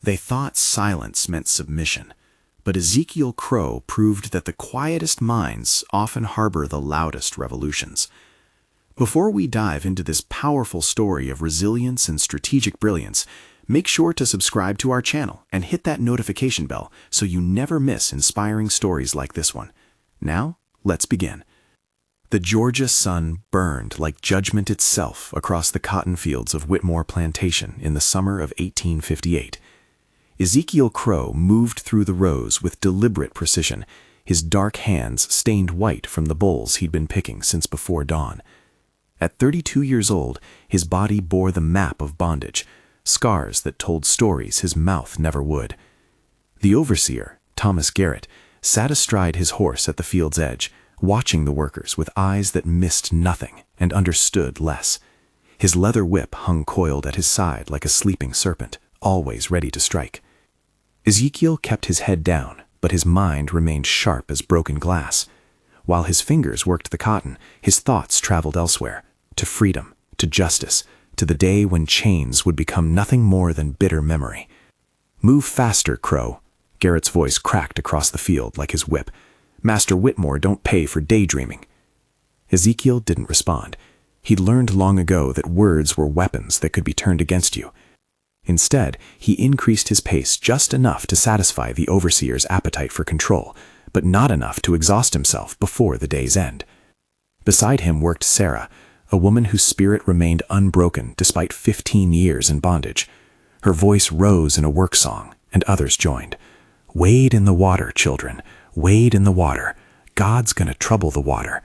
They thought silence meant submission, but Ezekiel Crowe proved that the quietest minds often harbor the loudest revolutions. Before we dive into this powerful story of resilience and strategic brilliance, make sure to subscribe to our channel and hit that notification bell so you never miss inspiring stories like this one. Now, let's begin. The Georgia sun burned like judgment itself across the cotton fields of Whitmore Plantation in the summer of 1858. Ezekiel Crowe moved through the rows with deliberate precision, his dark hands stained white from the bolls he'd been picking since before dawn. At 32 years old, his body bore the map of bondage, scars that told stories his mouth never would. The overseer, Thomas Garrett, sat astride his horse at the field's edge, watching the workers with eyes that missed nothing and understood less. His leather whip hung coiled at his side like a sleeping serpent, always ready to strike. Ezekiel kept his head down, but his mind remained sharp as broken glass. While his fingers worked the cotton, his thoughts traveled elsewhere, to freedom, to justice, to the day when chains would become nothing more than bitter memory. "Move faster, Crowe," Garrett's voice cracked across the field like his whip. "Master Whitmore don't pay for daydreaming." Ezekiel didn't respond. He'd learned long ago that words were weapons that could be turned against you. Instead, he increased his pace just enough to satisfy the overseer's appetite for control, but not enough to exhaust himself before the day's end. Beside him worked Sarah, a woman whose spirit remained unbroken despite 15 years in bondage. Her voice rose in a work song, and others joined. "Wade in the water, children. Wade in the water. God's gonna trouble the water."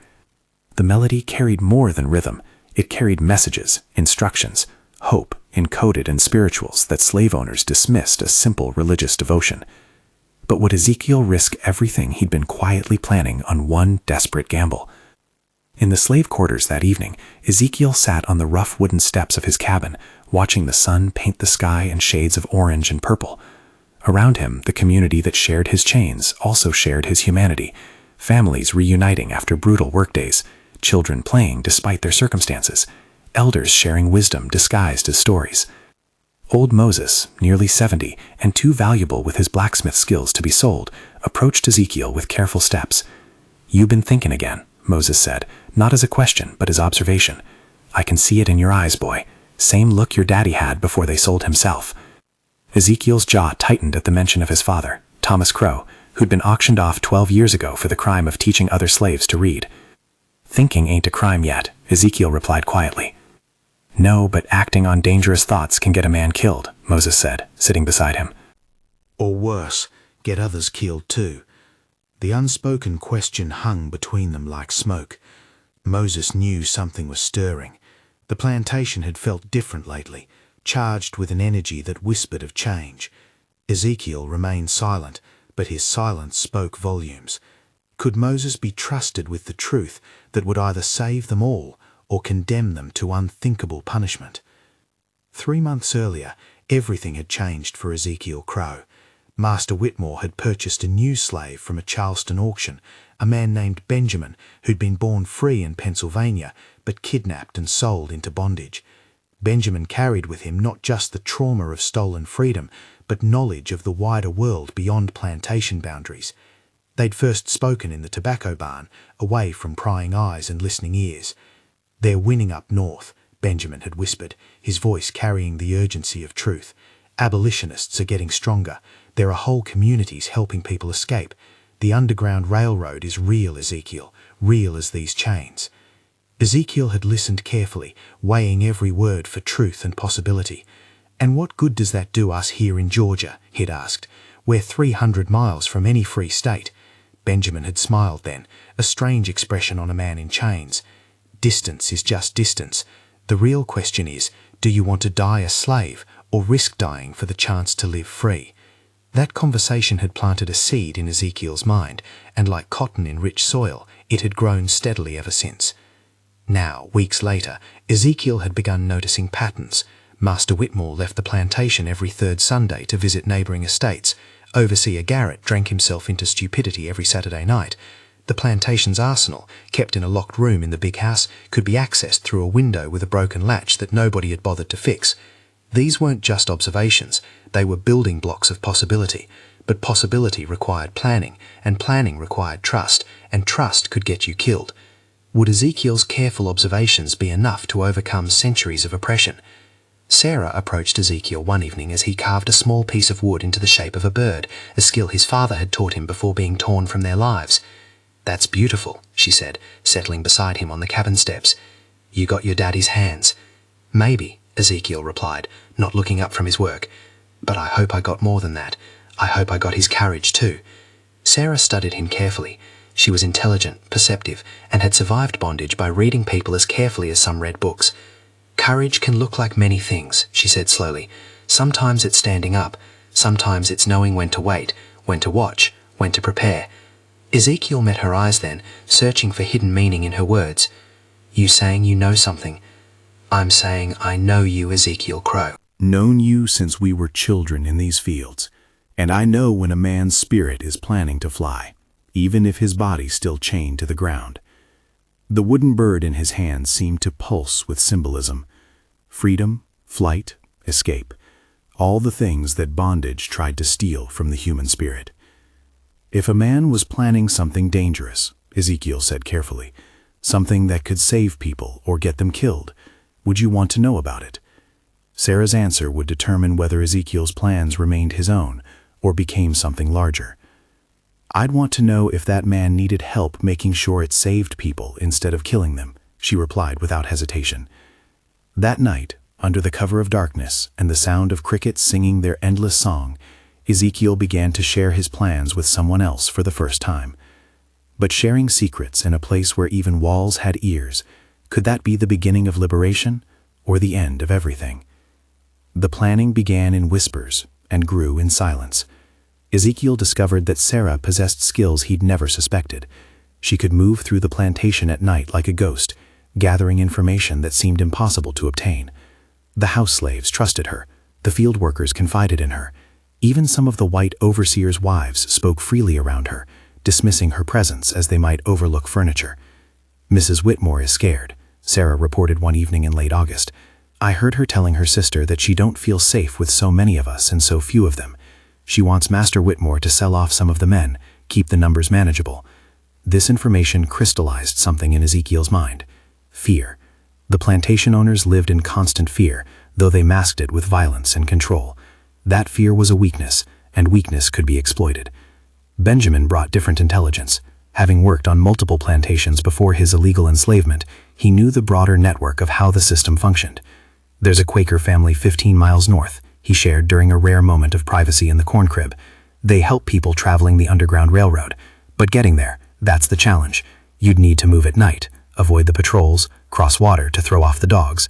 The melody carried more than rhythm. It carried messages, instructions, hope encoded in spirituals that slave owners dismissed as simple religious devotion. But would Ezekiel risk everything he'd been quietly planning on one desperate gamble? In the slave quarters that evening, Ezekiel sat on the rough wooden steps of his cabin, watching the sun paint the sky in shades of orange and purple. Around him, the community that shared his chains also shared his humanity, families reuniting after brutal workdays, children playing despite their circumstances, elders sharing wisdom disguised as stories. Old Moses, nearly 70 and too valuable with his blacksmith skills to be sold, approached Ezekiel with careful steps. "You've been thinking again," Moses said, not as a question but as observation. "I can see it in your eyes, boy. Same look your daddy had before they sold himself." Ezekiel's jaw tightened at the mention of his father, Thomas Crowe, who'd been auctioned off 12 years ago for the crime of teaching other slaves to read. "Thinking ain't a crime yet," Ezekiel replied quietly. "No, but acting on dangerous thoughts can get a man killed," Moses said, sitting beside him. "Or worse, get others killed too." The unspoken question hung between them like smoke. Moses knew something was stirring. The plantation had felt different lately, charged with an energy that whispered of change. Ezekiel remained silent, but his silence spoke volumes. Could Moses be trusted with the truth that would either save them all or condemn them to unthinkable punishment? 3 months earlier, everything had changed for Ezekiel Crowe. Master Whitmore had purchased a new slave from a Charleston auction, a man named Benjamin, who'd been born free in Pennsylvania, but kidnapped and sold into bondage. Benjamin carried with him not just the trauma of stolen freedom, but knowledge of the wider world beyond plantation boundaries. They'd first spoken in the tobacco barn, away from prying eyes and listening ears. "They're winning up north," Benjamin had whispered, his voice carrying the urgency of truth. "Abolitionists are getting stronger. There are whole communities helping people escape. The Underground Railroad is real, Ezekiel, real as these chains." Ezekiel had listened carefully, weighing every word for truth and possibility. "And what good does that do us here in Georgia?" he'd asked. "We're 300 miles from any free state." Benjamin had smiled then, a strange expression on a man in chains. "Distance is just distance. The real question is, do you want to die a slave or risk dying for the chance to live free?" That conversation had planted a seed in Ezekiel's mind, and like cotton in rich soil, it had grown steadily ever since. Now, weeks later, Ezekiel had begun noticing patterns. Master Whitmore left the plantation every third Sunday to visit neighbouring estates. Overseer Garrett drank himself into stupidity every Saturday night. The plantation's arsenal, kept in a locked room in the big house, could be accessed through a window with a broken latch that nobody had bothered to fix. These weren't just observations, They were building blocks of possibility, but possibility required planning, and planning required trust, and trust could get you killed. Would Ezekiel's careful observations be enough to overcome centuries of oppression? Sarah approached Ezekiel one evening as he carved a small piece of wood into the shape of a bird, a skill his father had taught him before being torn from their lives. "That's beautiful," she said, settling beside him on the cabin steps. "You got your daddy's hands." "Maybe," Ezekiel replied, not looking up from his work. "But I hope I got more than that. I hope I got his courage too." Sarah studied him carefully. She was intelligent, perceptive, and had survived bondage by reading people as carefully as some read books. "Courage can look like many things," she said slowly. "Sometimes it's standing up. Sometimes it's knowing when to wait, when to watch, when to prepare." Ezekiel met her eyes then, searching for hidden meaning in her words. "You saying you know something?" "I'm saying I know you, Ezekiel Crow." Known you since we were children in these fields, and I know when a man's spirit is planning to fly, even if his body's still chained to the ground. The wooden bird in his hand seemed to pulse with symbolism. Freedom, flight, escape, all the things that bondage tried to steal from the human spirit. "If a man was planning something dangerous," Ezekiel said carefully, "something that could save people or get them killed, would you want to know about it?" Sarah's answer would determine whether Ezekiel's plans remained his own or became something larger. "I'd want to know if that man needed help making sure it saved people instead of killing them," she replied without hesitation. That night, under the cover of darkness and the sound of crickets singing their endless song, Ezekiel began to share his plans with someone else for the first time. But sharing secrets in a place where even walls had ears, could that be the beginning of liberation or the end of everything? The planning began in whispers and grew in silence. Ezekiel discovered that Sarah possessed skills he'd never suspected. She could move through the plantation at night like a ghost, gathering information that seemed impossible to obtain. The house slaves trusted her. The field workers confided in her. Even some of the white overseers' wives spoke freely around her, dismissing her presence as they might overlook furniture. "Mrs. Whitmore is scared," Sarah reported one evening in late August. "I heard her telling her sister that she don't feel safe with so many of us and so few of them. She wants Master Whitmore to sell off some of the men, keep the numbers manageable." This information crystallized something in Ezekiel's mind. Fear. The plantation owners lived in constant fear, though they masked it with violence and control. That fear was a weakness, and weakness could be exploited. Benjamin brought different intelligence. Having worked on multiple plantations before his illegal enslavement, he knew the broader network of how the system functioned. "There's a Quaker family 15 miles north," he shared during a rare moment of privacy in the corn crib. "They help people traveling the Underground Railroad. But getting there, that's the challenge. You'd need to move at night, avoid the patrols, cross water to throw off the dogs."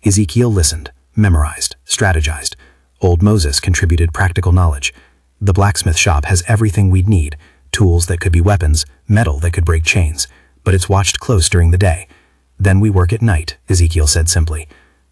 Ezekiel listened, memorized, strategized. Old Moses contributed practical knowledge. "The blacksmith shop has everything we'd need, tools that could be weapons, metal that could break chains, but it's watched close during the day. Then we work at night," Ezekiel said simply.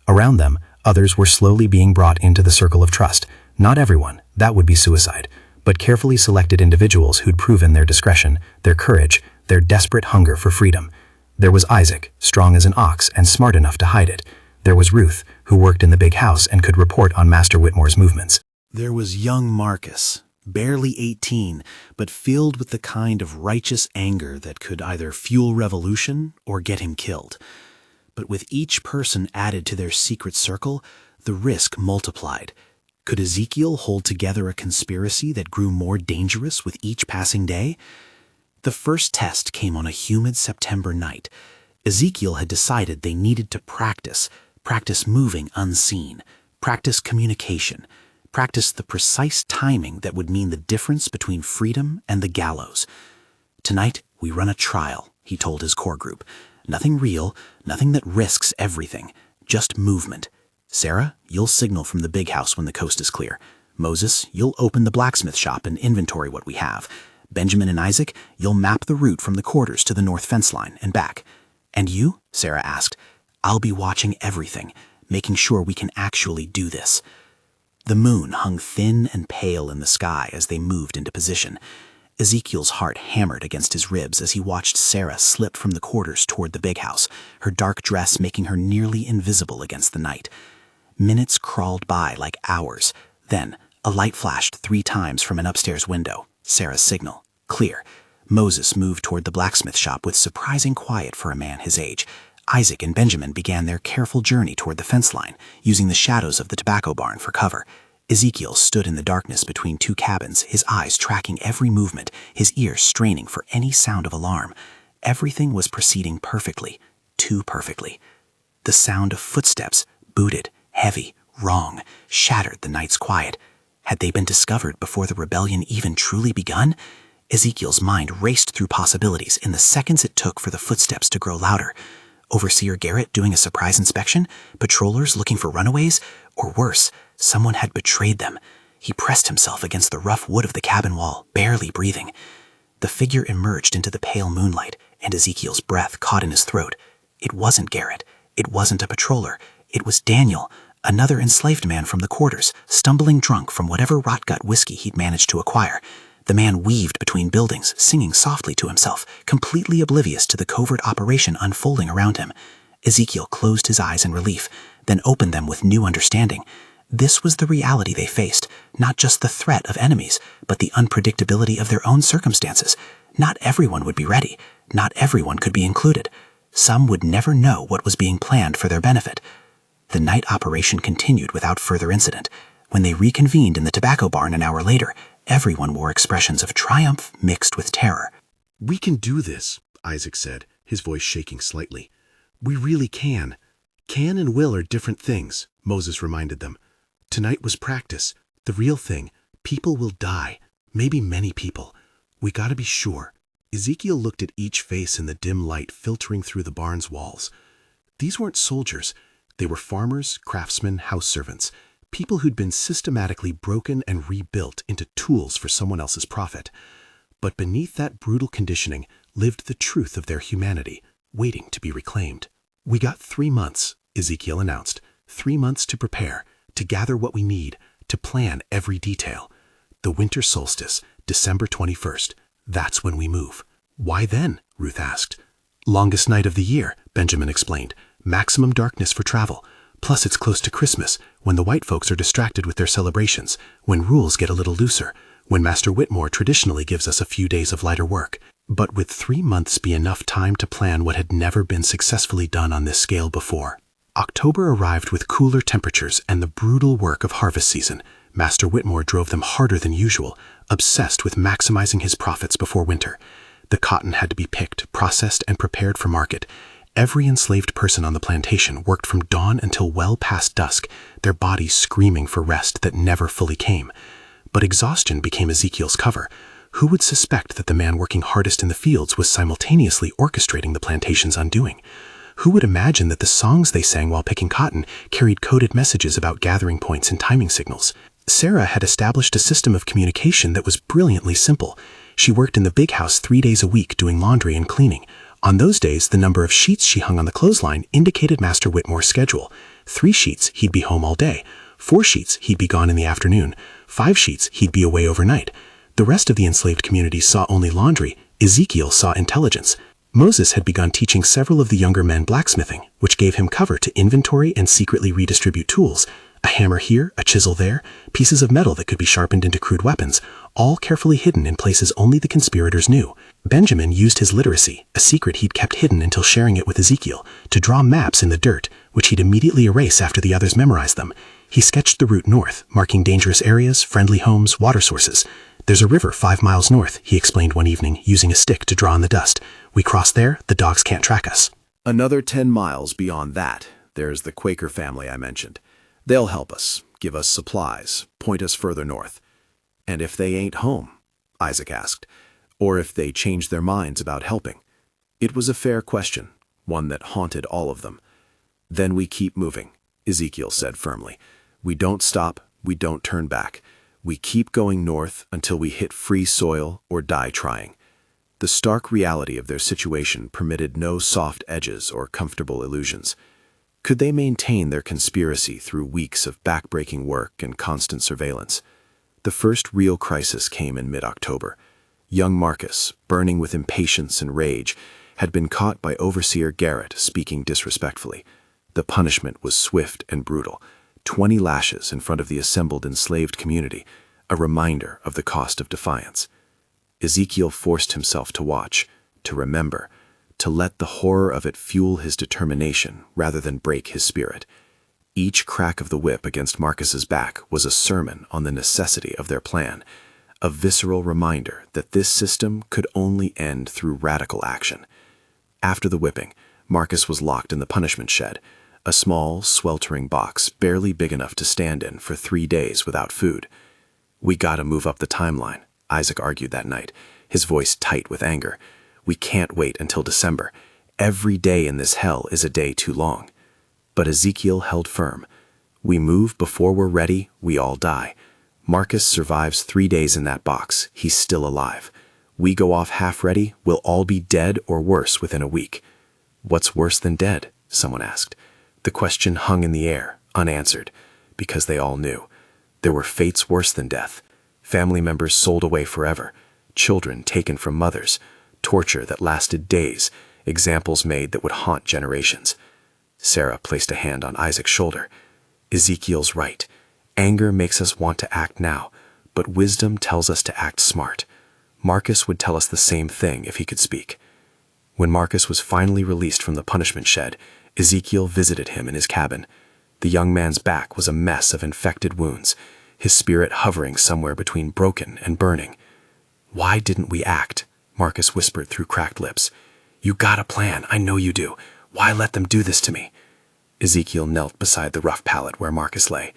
Around them, others were slowly being brought into the circle of trust. Not everyone, that would be suicide, but carefully selected individuals who'd proven their discretion, their courage, their desperate hunger for freedom. There was Isaac, strong as an ox and smart enough to hide it. There was Ruth, who worked in the big house and could report on Master Whitmore's movements. There was young Marcus, barely 18, but filled with the kind of righteous anger that could either fuel revolution or get him killed. But with each person added to their secret circle, the risk multiplied. Could Ezekiel hold together a conspiracy that grew more dangerous with each passing day? The first test came on a humid September night. Ezekiel had decided they needed to practice moving unseen, practice communication, practice the precise timing that would mean the difference between freedom and the gallows. "Tonight, we run a trial," he told his core group. "Nothing real, nothing that risks everything, just movement. Sarah, you'll signal from the big house when the coast is clear. Moses, you'll open the blacksmith shop and inventory what we have. Benjamin and Isaac, you'll map the route from the quarters to the north fence line and back. And you?" Sarah asked. "I'll be watching everything, making sure we can actually do this." The moon hung thin and pale in the sky as they moved into position. Ezekiel's heart hammered against his ribs as he watched Sarah slip from the quarters toward the big house, her dark dress making her nearly invisible against the night. Minutes crawled by like hours. Then, A light flashed 3 times from an upstairs window, Sarah's signal. Clear. Moses moved toward the blacksmith shop with surprising quiet for a man his age. Isaac and Benjamin began their careful journey toward the fence line, using the shadows of the tobacco barn for cover. Ezekiel stood in the darkness between 2 cabins, his eyes tracking every movement, his ears straining for any sound of alarm. Everything was proceeding perfectly, too perfectly. The sound of footsteps, booted, heavy, wrong, shattered the night's quiet. Had they been discovered before the rebellion even truly begun? Ezekiel's mind raced through possibilities in the seconds it took for the footsteps to grow louder. Overseer Garrett doing a surprise inspection? Patrollers looking for runaways? Or worse, someone had betrayed them. He pressed himself against the rough wood of the cabin wall, barely breathing. The figure emerged into the pale moonlight, and Ezekiel's breath caught in his throat. It wasn't Garrett. It wasn't a patroller. It was Daniel, another enslaved man from the quarters, stumbling drunk from whatever rot-gut whiskey he'd managed to acquire. The man weaved between buildings, singing softly to himself, completely oblivious to the covert operation unfolding around him. Ezekiel closed his eyes in relief, then opened them with new understanding. This was the reality they faced, not just the threat of enemies, but the unpredictability of their own circumstances. Not everyone would be ready. Not everyone could be included. Some would never know what was being planned for their benefit. The night operation continued without further incident. When they reconvened in the tobacco barn an hour later, everyone wore expressions of triumph mixed with terror. "We can do this," Isaac said, his voice shaking slightly. "We really can. Can and will are different things," Moses reminded them. "Tonight was practice. The real thing, people will die. Maybe many people. We gotta be sure." Ezekiel looked at each face in the dim light filtering through the barn's walls. These weren't soldiers. They were farmers, craftsmen, house servants, people who'd been systematically broken and rebuilt into tools for someone else's profit. But beneath that brutal conditioning lived the truth of their humanity, waiting to be reclaimed. "We got 3 months," Ezekiel announced. 3 months to prepare, to gather what we need, to plan every detail. The winter solstice, December 21st. That's when we move. "Why then?" Ruth asked. "Longest night of the year," Benjamin explained. "Maximum darkness for travel. Plus it's close to Christmas, when the white folks are distracted with their celebrations, when rules get a little looser, when Master Whitmore traditionally gives us a few days of lighter work. But would 3 months be enough time to plan what had never been successfully done on this scale before? October arrived with cooler temperatures and the brutal work of harvest season. Master Whitmore drove them harder than usual, obsessed with maximizing his profits before winter. The cotton had to be picked, processed, and prepared for market. Every enslaved person on the plantation worked from dawn until well past dusk, their bodies screaming for rest that never fully came. But exhaustion became Ezekiel's cover. Who would suspect that the man working hardest in the fields was simultaneously orchestrating the plantation's undoing? Who would imagine that the songs they sang while picking cotton carried coded messages about gathering points and timing signals? Sarah had established a system of communication that was brilliantly simple. She worked in the big house 3 days a week doing laundry and cleaning. On those days, the number of sheets she hung on the clothesline indicated Master Whitmore's schedule. 3 sheets, he'd be home all day. 4 sheets, he'd be gone in the afternoon. 5 sheets, he'd be away overnight. The rest of the enslaved community saw only laundry. Ezekiel saw intelligence. Moses had begun teaching several of the younger men blacksmithing, which gave him cover to inventory and secretly redistribute tools. A hammer here, a chisel there, pieces of metal that could be sharpened into crude weapons, all carefully hidden in places only the conspirators knew. Benjamin used his literacy, a secret he'd kept hidden until sharing it with Ezekiel, to draw maps in the dirt, which he'd immediately erase after the others memorized them. He sketched the route north, marking dangerous areas, friendly homes, water sources. "There's a river 5 miles north," he explained one evening, using a stick to draw in the dust. "We cross there, the dogs can't track us." Another 10 miles beyond that, there's the Quaker family I mentioned. They'll help us, give us supplies, point us further north. "And if they ain't home?" Isaac asked. "Or if they change their minds about helping?" It was a fair question, one that haunted all of them. "Then we keep moving," Ezekiel said firmly. "We don't stop, we don't turn back. We keep going north until we hit free soil or die trying." The stark reality of their situation permitted no soft edges or comfortable illusions. Could they maintain their conspiracy through weeks of backbreaking work and constant surveillance? The first real crisis came in mid-October. Young Marcus, burning with impatience and rage, had been caught by Overseer Garrett speaking disrespectfully. The punishment was swift and brutal. 20 lashes in front of the assembled enslaved community, a reminder of the cost of defiance. Ezekiel forced himself to watch, to remember, to let the horror of it fuel his determination rather than break his spirit. Each crack of the whip against Marcus's back was a sermon on the necessity of their plan, a visceral reminder that this system could only end through radical action. After the whipping, Marcus was locked in the punishment shed, a small, sweltering box barely big enough to stand in for 3 days without food. "We gotta move up the timeline," Isaac argued that night, his voice tight with anger. "We can't wait until December. Every day in this hell is a day too long." But Ezekiel held firm. "We move before we're ready, we all die. Marcus survives 3 days in that box, he's still alive. We go off half-ready, we'll all be dead or worse within a week." "What's worse than dead?" someone asked. The question hung in the air, unanswered, because they all knew. There were fates worse than death. Family members sold away forever, children taken from mothers, torture that lasted days, examples made that would haunt generations. Sarah placed a hand on Isaac's shoulder. "Ezekiel's right. Anger makes us want to act now, but wisdom tells us to act smart. Marcus would tell us the same thing if he could speak." When Marcus was finally released from the punishment shed, Ezekiel visited him in his cabin. The young man's back was a mess of infected wounds, his spirit hovering somewhere between broken and burning. "Why didn't we act?" Marcus whispered through cracked lips. "You got a plan, I know you do. Why let them do this to me?" Ezekiel knelt beside the rough pallet where Marcus lay.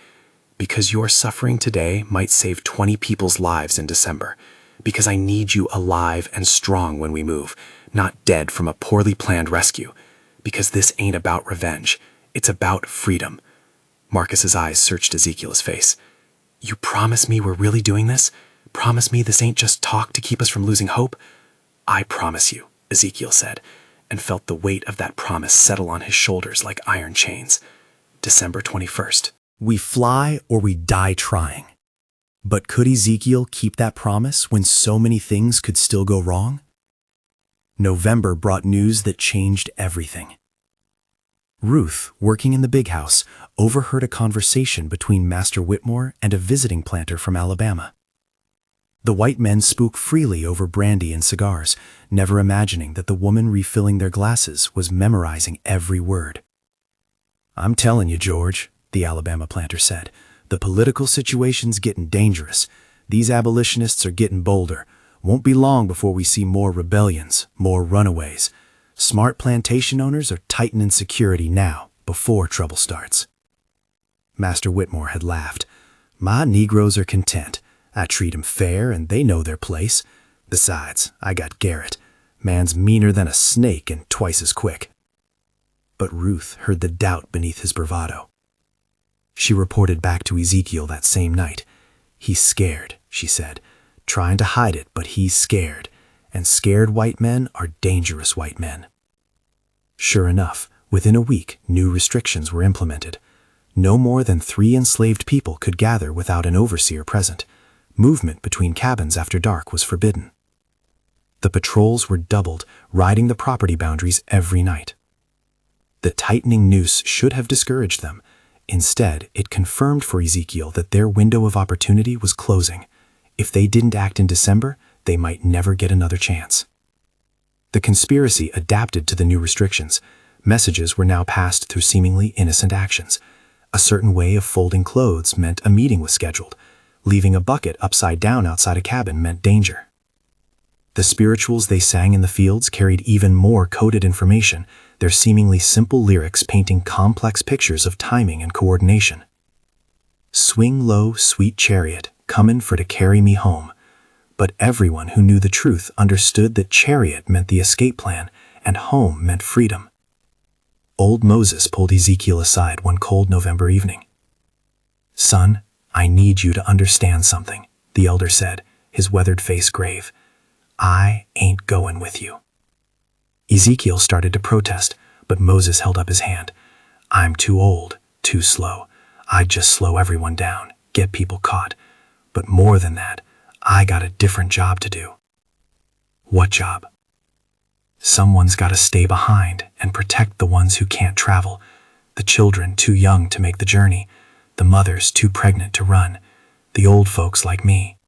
"Because your suffering today might save 20 people's lives in December. Because I need you alive and strong when we move, not dead from a poorly planned rescue. Because this ain't about revenge, it's about freedom." Marcus's eyes searched Ezekiel's face. "You promise me we're really doing this? Promise me this ain't just talk to keep us from losing hope?" "I promise you," Ezekiel said, and felt the weight of that promise settle on his shoulders like iron chains. December 21st. We fly or we die trying. But could Ezekiel keep that promise when so many things could still go wrong? November brought news that changed everything. Ruth, working in the big house, overheard a conversation between Master Whitmore and a visiting planter from Alabama. The white men spoke freely over brandy and cigars, never imagining that the woman refilling their glasses was memorizing every word. "I'm telling you, George," the Alabama planter said, "the political situation's getting dangerous. These abolitionists are getting bolder. Won't be long before we see more rebellions, more runaways. Smart plantation owners are tightening security now, before trouble starts." Master Whitmore had laughed. "My Negroes are content. I treat 'em fair and they know their place. Besides, I got Garrett. Man's meaner than a snake and twice as quick." But Ruth heard the doubt beneath his bravado. She reported back to Ezekiel that same night. "He's scared," she said. "Trying to hide it, but he's scared. And scared white men are dangerous white men." Sure enough, within a week, new restrictions were implemented. No more than 3 enslaved people could gather without an overseer present. Movement between cabins after dark was forbidden. The patrols were doubled, riding the property boundaries every night. The tightening noose should have discouraged them. Instead, it confirmed for Ezekiel that their window of opportunity was closing. If they didn't act in December, they might never get another chance. The conspiracy adapted to the new restrictions. Messages were now passed through seemingly innocent actions. A certain way of folding clothes meant a meeting was scheduled. Leaving a bucket upside down outside a cabin meant danger. The spirituals they sang in the fields carried even more coded information, their seemingly simple lyrics painting complex pictures of timing and coordination. "Swing low, sweet chariot, comin' for to carry me home." But everyone who knew the truth understood that chariot meant the escape plan and home meant freedom. Old Moses pulled Ezekiel aside one cold November evening. "Son, I need you to understand something," the elder said, his weathered face grave. "I ain't going with you." Ezekiel started to protest, but Moses held up his hand. "I'm too old, too slow. I'd just slow everyone down, get people caught. But more than that, I got a different job to do." "What job?" "Someone's got to stay behind and protect the ones who can't travel, the children too young to make the journey. The mothers too pregnant to run. The old folks like me.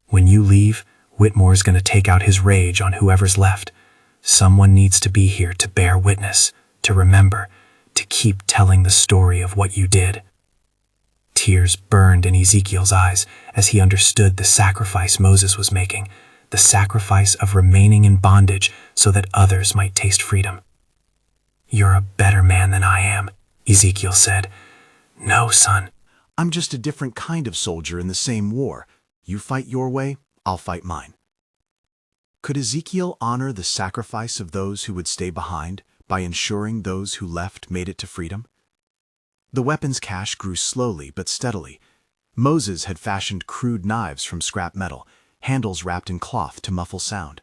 When you leave, Whitmore's going to take out his rage on whoever's left. Someone needs to be here to bear witness, to remember, to keep telling the story of what you did. Tears burned in Ezekiel's eyes as he understood the sacrifice Moses was making, the sacrifice of remaining in bondage so that others might taste freedom. "You're a better man than I am," Ezekiel said. "No, son." I'm just a different kind of soldier in the same war. You fight your way, I'll fight mine. Could Ezekiel honor the sacrifice of those who would stay behind by ensuring those who left made it to freedom? The weapons cache grew slowly but steadily. Moses had fashioned crude knives from scrap metal, handles wrapped in cloth to muffle sound.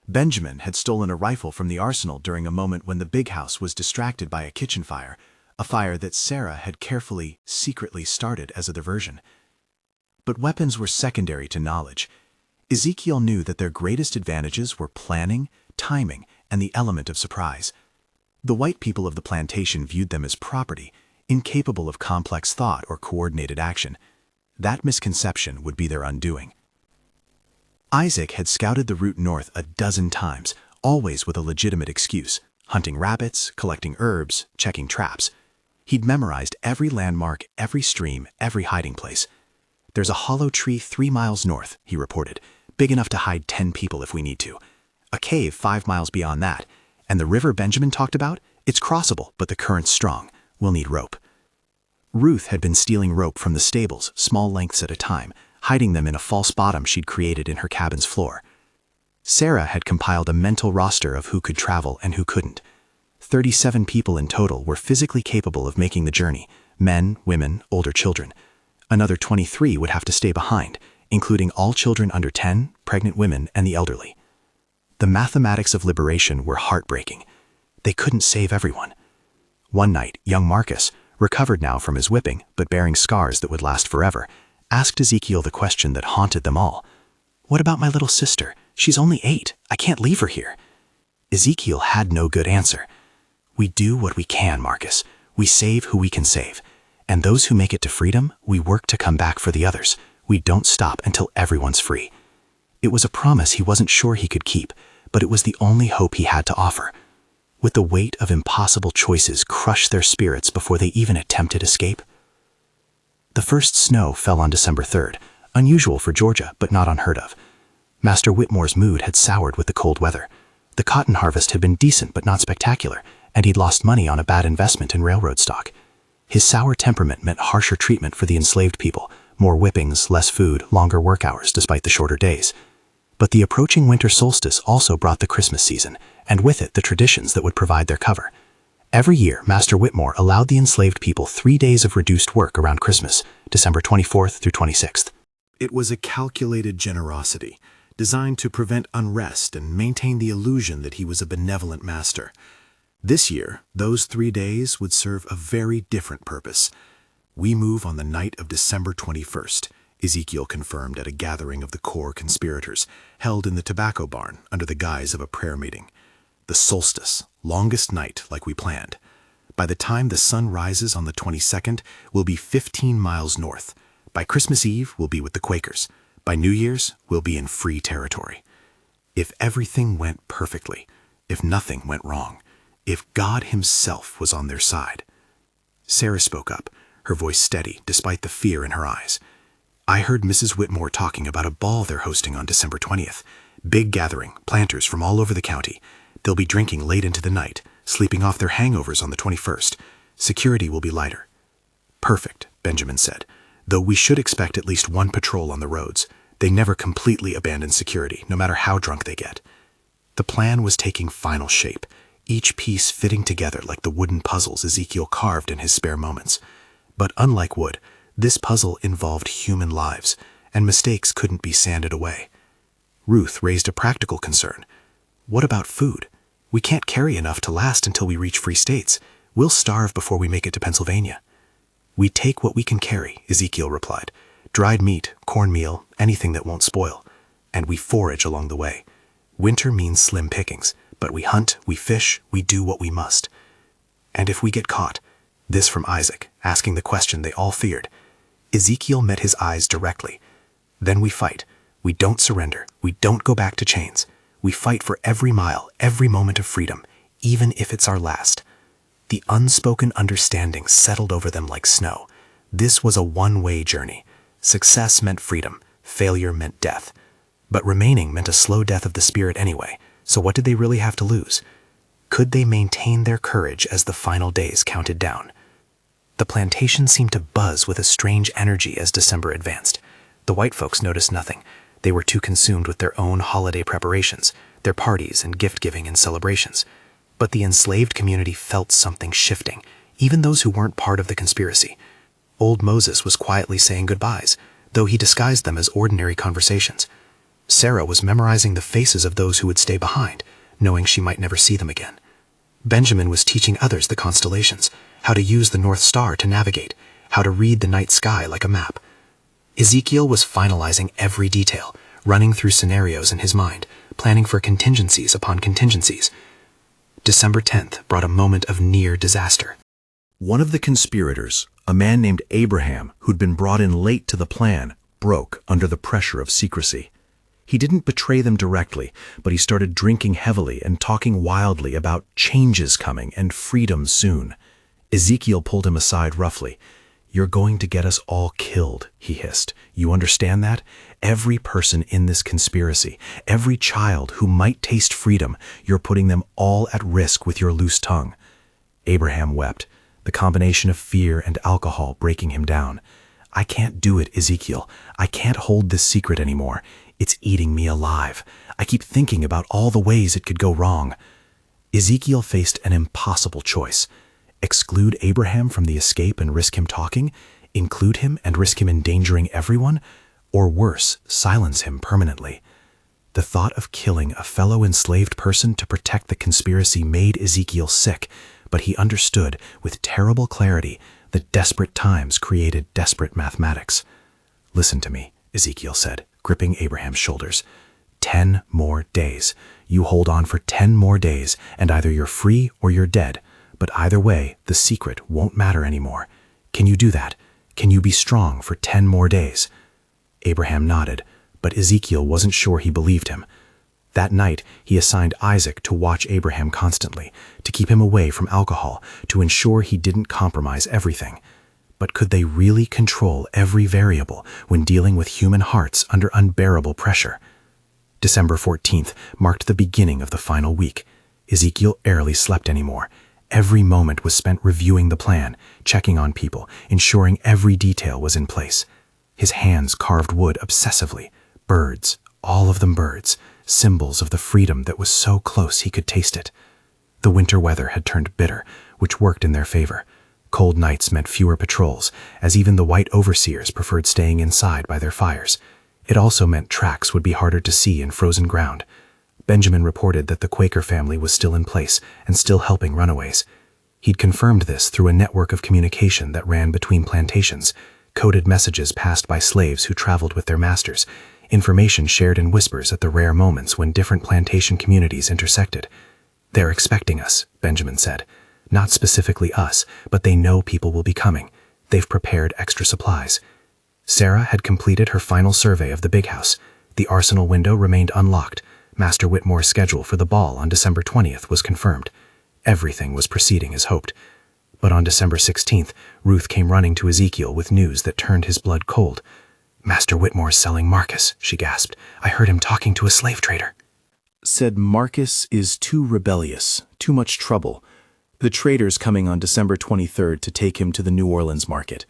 Benjamin had stolen a rifle from the arsenal during a moment when the big house was distracted by a kitchen fire, a fire that Sarah had carefully, secretly started as a diversion. But weapons were secondary to knowledge. Ezekiel knew that their greatest advantages were planning, timing, and the element of surprise. The white people of the plantation viewed them as property, incapable of complex thought or coordinated action. That misconception would be their undoing. Isaac had scouted the route north a dozen times, always with a legitimate excuse: hunting rabbits, collecting herbs, checking traps. He'd memorized every landmark, every stream, every hiding place. "There's a hollow tree 3 miles north," he reported, "big enough to hide 10 people if we need to. A cave 5 miles beyond that. And the river Benjamin talked about? It's crossable, but the current's strong. We'll need rope." Ruth had been stealing rope from the stables, small lengths at a time, hiding them in a false bottom she'd created in her cabin's floor. Sarah had compiled a mental roster of who could travel and who couldn't. 37 people in total were physically capable of making the journey: men, women, older children. Another 23 would have to stay behind, including all children under 10, pregnant women, and the elderly. The mathematics of liberation were heartbreaking. They couldn't save everyone. One night, young Marcus, recovered now from his whipping but bearing scars that would last forever, asked Ezekiel the question that haunted them all. "What about my little sister? She's only 8. I can't leave her here." Ezekiel had no good answer. "We do what we can, Marcus. We save who we can save. And those who make it to freedom, we work to come back for the others. We don't stop until everyone's free." It was a promise he wasn't sure he could keep, but it was the only hope he had to offer. Would the weight of impossible choices crush their spirits before they even attempted escape? The first snow fell on December 3rd, unusual for Georgia, but not unheard of. Master Whitmore's mood had soured with the cold weather. The cotton harvest had been decent but not spectacular, and he'd lost money on a bad investment in railroad stock. His sour temperament meant harsher treatment for the enslaved people, more whippings, less food, longer work hours despite the shorter days. But the approaching winter solstice also brought the Christmas season, and with it the traditions that would provide their cover. Every year, Master Whitmore allowed the enslaved people 3 days of reduced work around Christmas, December 24th through 26th. It was a calculated generosity, designed to prevent unrest and maintain the illusion that he was a benevolent master. This year, those 3 days would serve a very different purpose. "We move on the night of December 21st, Ezekiel confirmed at a gathering of the core conspirators, held in the tobacco barn under the guise of a prayer meeting. "The solstice, longest night like we planned. By the time the sun rises on the 22nd, we'll be 15 miles north. By Christmas Eve, we'll be with the Quakers. By New Year's, we'll be in free territory." If everything went perfectly, if nothing went wrong, if God himself was on their side. Sarah spoke up, her voice steady despite the fear in her eyes. "I heard Mrs. Whitmore talking about a ball they're hosting on December 20th. Big gathering, planters from all over the county. They'll be drinking late into the night, sleeping off their hangovers on the 21st. Security will be lighter." "Perfect," Benjamin said, "though we should expect at least one patrol on the roads. They never completely abandon security, no matter how drunk they get." The plan was taking final shape, each piece fitting together like the wooden puzzles Ezekiel carved in his spare moments. But unlike wood, this puzzle involved human lives, and mistakes couldn't be sanded away. Ruth raised a practical concern. "What about food? We can't carry enough to last until we reach free states. We'll starve before we make it to Pennsylvania." "We take what we can carry," Ezekiel replied. "Dried meat, cornmeal, anything that won't spoil. And we forage along the way. Winter means slim pickings, but we hunt, we fish, we do what we must. And if we get caught, This from Isaac, asking the question they all feared. Ezekiel met his eyes directly. Then we fight. We don't surrender. We don't go back to chains. We fight for every mile, every moment of freedom, even if it's our last. The unspoken understanding settled over them like snow. This was a one-way journey. Success meant freedom. Failure meant death. But remaining meant a slow death of the spirit anyway, so what did they really have to lose? Could they maintain their courage as the final days counted down? The plantation seemed to buzz with a strange energy as December advanced. The white folks noticed nothing. They were too consumed with their own holiday preparations, their parties and gift-giving and celebrations. But the enslaved community felt something shifting, even those who weren't part of the conspiracy. Old Moses was quietly saying goodbyes, though he disguised them as ordinary conversations. Sarah was memorizing the faces of those who would stay behind, knowing she might never see them again. Benjamin was teaching others the constellations, how to use the North Star to navigate, how to read the night sky like a map. Ezekiel was finalizing every detail, running through scenarios in his mind, planning for contingencies upon contingencies. December 10th brought a moment of near disaster. One of the conspirators, a man named Abraham, who'd been brought in late to the plan, broke under the pressure of secrecy. He didn't betray them directly, but he started drinking heavily and talking wildly about changes coming and freedom soon. Ezekiel pulled him aside roughly. "You're going to get us all killed," he hissed. "You understand that? Every person in this conspiracy, every child who might taste freedom, you're putting them all at risk with your loose tongue." Abraham wept, the combination of fear and alcohol breaking him down. "I can't do it, Ezekiel. I can't hold this secret anymore. It's eating me alive. I keep thinking about all the ways it could go wrong." Ezekiel faced an impossible choice. Exclude Abraham from the escape and risk him talking? Include him and risk him endangering everyone? Or worse, silence him permanently? The thought of killing a fellow enslaved person to protect the conspiracy made Ezekiel sick, but he understood with terrible clarity that desperate times created desperate mathematics. "Listen to me," Ezekiel said, gripping Abraham's shoulders. 10 more days. You hold on for 10 more days, and either you're free or you're dead. But either way, the secret won't matter anymore. Can you do that? Can you be strong for 10 more days? Abraham nodded, but Ezekiel wasn't sure he believed him. That night, he assigned Isaac to watch Abraham constantly, to keep him away from alcohol, to ensure he didn't compromise everything. But could they really control every variable when dealing with human hearts under unbearable pressure? December 14th marked the beginning of the final week. Ezekiel rarely slept anymore. Every moment was spent reviewing the plan, checking on people, ensuring every detail was in place. His hands carved wood obsessively. Birds, all of them birds, symbols of the freedom that was so close he could taste it. The winter weather had turned bitter, which worked in their favor. Cold nights meant fewer patrols, as even the white overseers preferred staying inside by their fires. It also meant tracks would be harder to see in frozen ground. Benjamin reported that the Quaker family was still in place and still helping runaways. He'd confirmed this through a network of communication that ran between plantations, coded messages passed by slaves who traveled with their masters, information shared in whispers at the rare moments when different plantation communities intersected. "They're expecting us," Benjamin said. "Not specifically us, but they know people will be coming. They've prepared extra supplies." Sarah had completed her final survey of the big house. The arsenal window remained unlocked. Master Whitmore's schedule for the ball on December 20th was confirmed. Everything was proceeding as hoped. But on December 16th, Ruth came running to Ezekiel with news that turned his blood cold. "Master Whitmore's selling Marcus," she gasped. "I heard him talking to a slave trader." Said Marcus is too rebellious, too much trouble. The trader's coming on December 23rd to take him to the New Orleans market.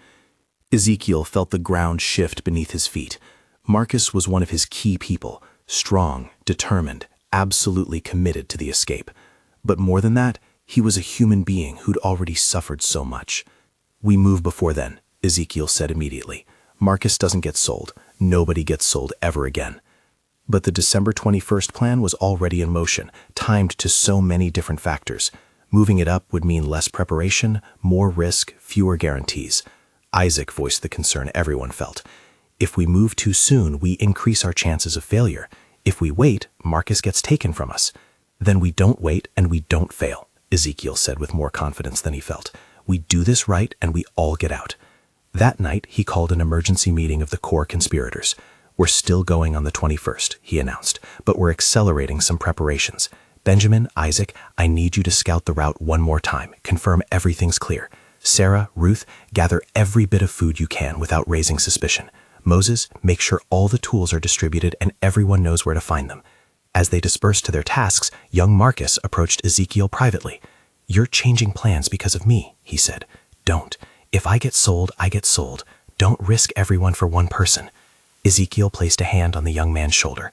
Ezekiel felt the ground shift beneath his feet. Marcus was one of his key people. Strong, determined, absolutely committed to the escape. But more than that, he was a human being who'd already suffered so much. "We move before then," Ezekiel said immediately. "Marcus doesn't get sold. Nobody gets sold ever again." But the December 21st plan was already in motion, timed to so many different factors. Moving it up would mean less preparation, more risk, fewer guarantees. Isaac voiced the concern everyone felt. "If we move too soon, we increase our chances of failure. If we wait, Marcus gets taken from us. Then we don't wait and we don't fail," Ezekiel said with more confidence than he felt. We do this right and we all get out. That night, he called an emergency meeting of the core conspirators. We're still going on the 21st, he announced, but we're accelerating some preparations. Benjamin, Isaac, I need you to scout the route one more time, confirm everything's clear. Sarah, Ruth, gather every bit of food you can without raising suspicion. Moses, make sure all the tools are distributed and everyone knows where to find them. As they dispersed to their tasks, young Marcus approached Ezekiel privately. You're changing plans because of me, he said. Don't. If I get sold, I get sold. Don't risk everyone for one person. Ezekiel placed a hand on the young man's shoulder.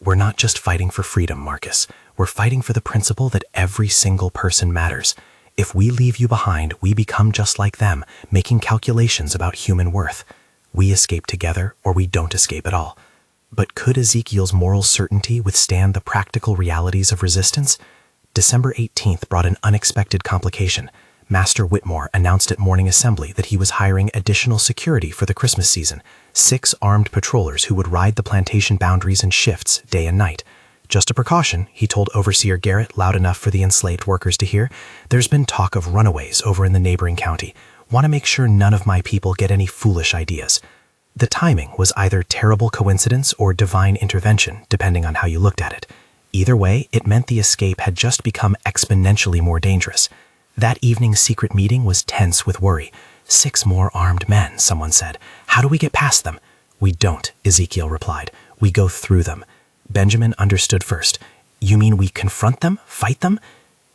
We're not just fighting for freedom, Marcus. We're fighting for the principle that every single person matters. If we leave you behind, we become just like them, making calculations about human worth. We escape together, or we don't escape at all. But could Ezekiel's moral certainty withstand the practical realities of resistance? December 18th brought an unexpected complication. Master Whitmore announced at morning assembly that he was hiring additional security for the Christmas season, 6 armed patrollers who would ride the plantation boundaries in shifts, day and night. Just a precaution, he told Overseer Garrett loud enough for the enslaved workers to hear. There's been talk of runaways over in the neighboring county. Want to make sure none of my people get any foolish ideas. The timing was either terrible coincidence or divine intervention, depending on how you looked at it. Either way, it meant the escape had just become exponentially more dangerous. That evening's secret meeting was tense with worry. 6 more armed men, someone said. How do we get past them? We don't, Ezekiel replied. We go through them. Benjamin understood first. You mean we confront them, fight them?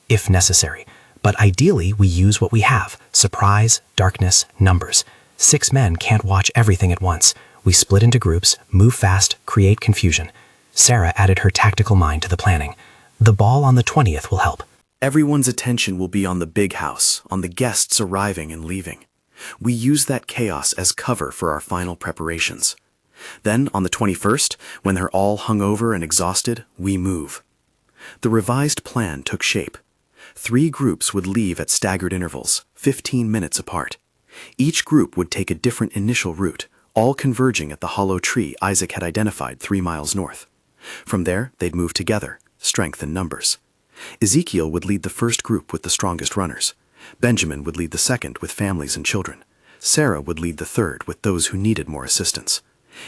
If necessary. But ideally, we use what we have. Surprise, darkness, numbers. 6 men can't watch everything at once. We split into groups, move fast, create confusion. Sarah added her tactical mind to the planning. The ball on the 20th will help. Everyone's attention will be on the big house, on the guests arriving and leaving. We use that chaos as cover for our final preparations. Then, on the 21st, when they're all hungover and exhausted, we move. The revised plan took shape. 3 groups would leave at staggered intervals, 15 minutes apart. Each group would take a different initial route, all converging at the hollow tree Isaac had identified 3 miles north. From there, they'd move together, strength in numbers. Ezekiel would lead the first group with the strongest runners. Benjamin would lead the second with families and children. Sarah would lead the third with those who needed more assistance.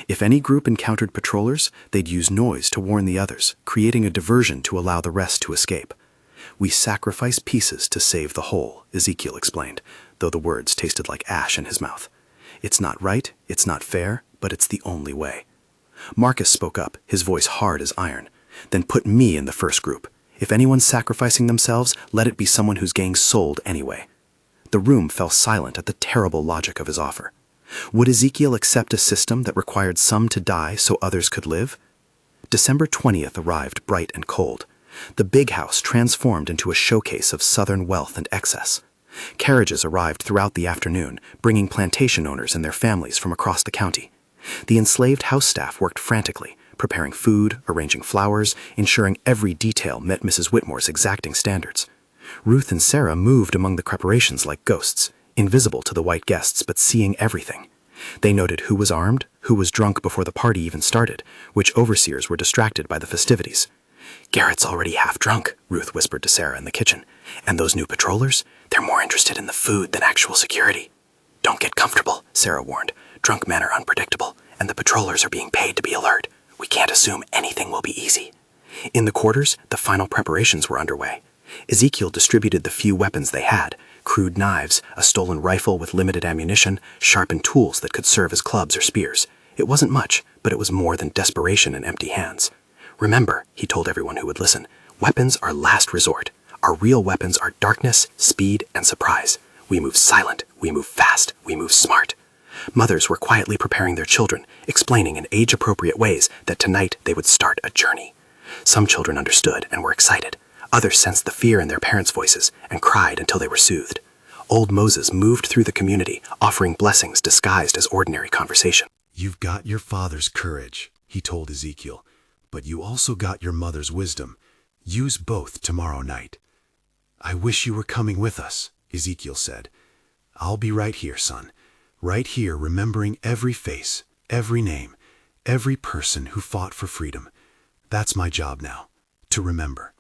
If any group encountered patrollers, they'd use noise to warn the others, creating a diversion to allow the rest to escape. We sacrifice pieces to save the whole, Ezekiel explained, though the words tasted like ash in his mouth. It's not right, it's not fair, but it's the only way. Marcus spoke up, his voice hard as iron. Then put me in the first group. If anyone's sacrificing themselves, let it be someone whose gang's sold anyway. The room fell silent at the terrible logic of his offer. Would Ezekiel accept a system that required some to die so others could live? December 20th arrived bright and cold. The big house transformed into a showcase of southern wealth and excess. Carriages arrived throughout the afternoon, bringing plantation owners and their families from across the county. The enslaved house staff worked frantically, preparing food, arranging flowers, ensuring every detail met Mrs. Whitmore's exacting standards. Ruth and Sarah moved among the preparations like ghosts, invisible to the white guests but seeing everything. They noted who was armed, who was drunk before the party even started, which overseers were distracted by the festivities. "Garrett's already half drunk," Ruth whispered to Sarah in the kitchen. "And those new patrollers? They're more interested in the food than actual security." "Don't get comfortable," Sarah warned. "Drunk men are unpredictable, and the patrollers are being paid to be alert. We can't assume anything will be easy." In the quarters, the final preparations were underway. Ezekiel distributed the few weapons they had: crude knives, a stolen rifle with limited ammunition, sharpened tools that could serve as clubs or spears. It wasn't much, but it was more than desperation and empty hands. "Remember," he told everyone who would listen, "weapons are last resort. Our real weapons are darkness, speed, and surprise. We move silent, we move fast, we move smart." Mothers were quietly preparing their children, explaining in age-appropriate ways that tonight they would start a journey. Some children understood and were excited. Others sensed the fear in their parents' voices and cried until they were soothed. Old Moses moved through the community, offering blessings disguised as ordinary conversation. "You've got your father's courage," he told Ezekiel, "but you also got your mother's wisdom. Use both tomorrow night." "I wish you were coming with us," Ezekiel said. "I'll be right here, son. Right here, remembering every face, every name, every person who fought for freedom. That's my job now, to remember."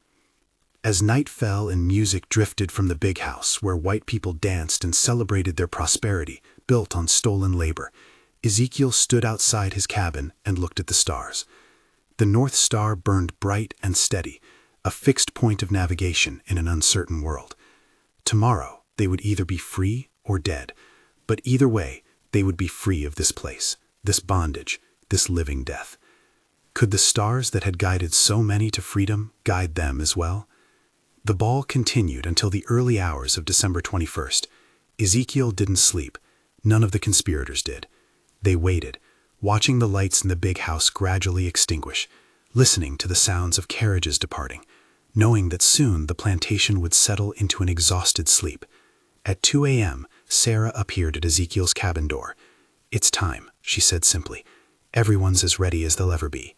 As night fell and music drifted from the big house where white people danced and celebrated their prosperity, built on stolen labor, Ezekiel stood outside his cabin and looked at the stars. The North Star burned bright and steady, a fixed point of navigation in an uncertain world. Tomorrow, they would either be free or dead, but either way, they would be free of this place, this bondage, this living death. Could the stars that had guided so many to freedom guide them as well? The ball continued until the early hours of December 21st. Ezekiel didn't sleep. None of the conspirators did. They waited, watching the lights in the big house gradually extinguish, listening to the sounds of carriages departing, knowing that soon the plantation would settle into an exhausted sleep. At 2 a.m., Sarah appeared at Ezekiel's cabin door. "It's time," she said simply. "Everyone's as ready as they'll ever be."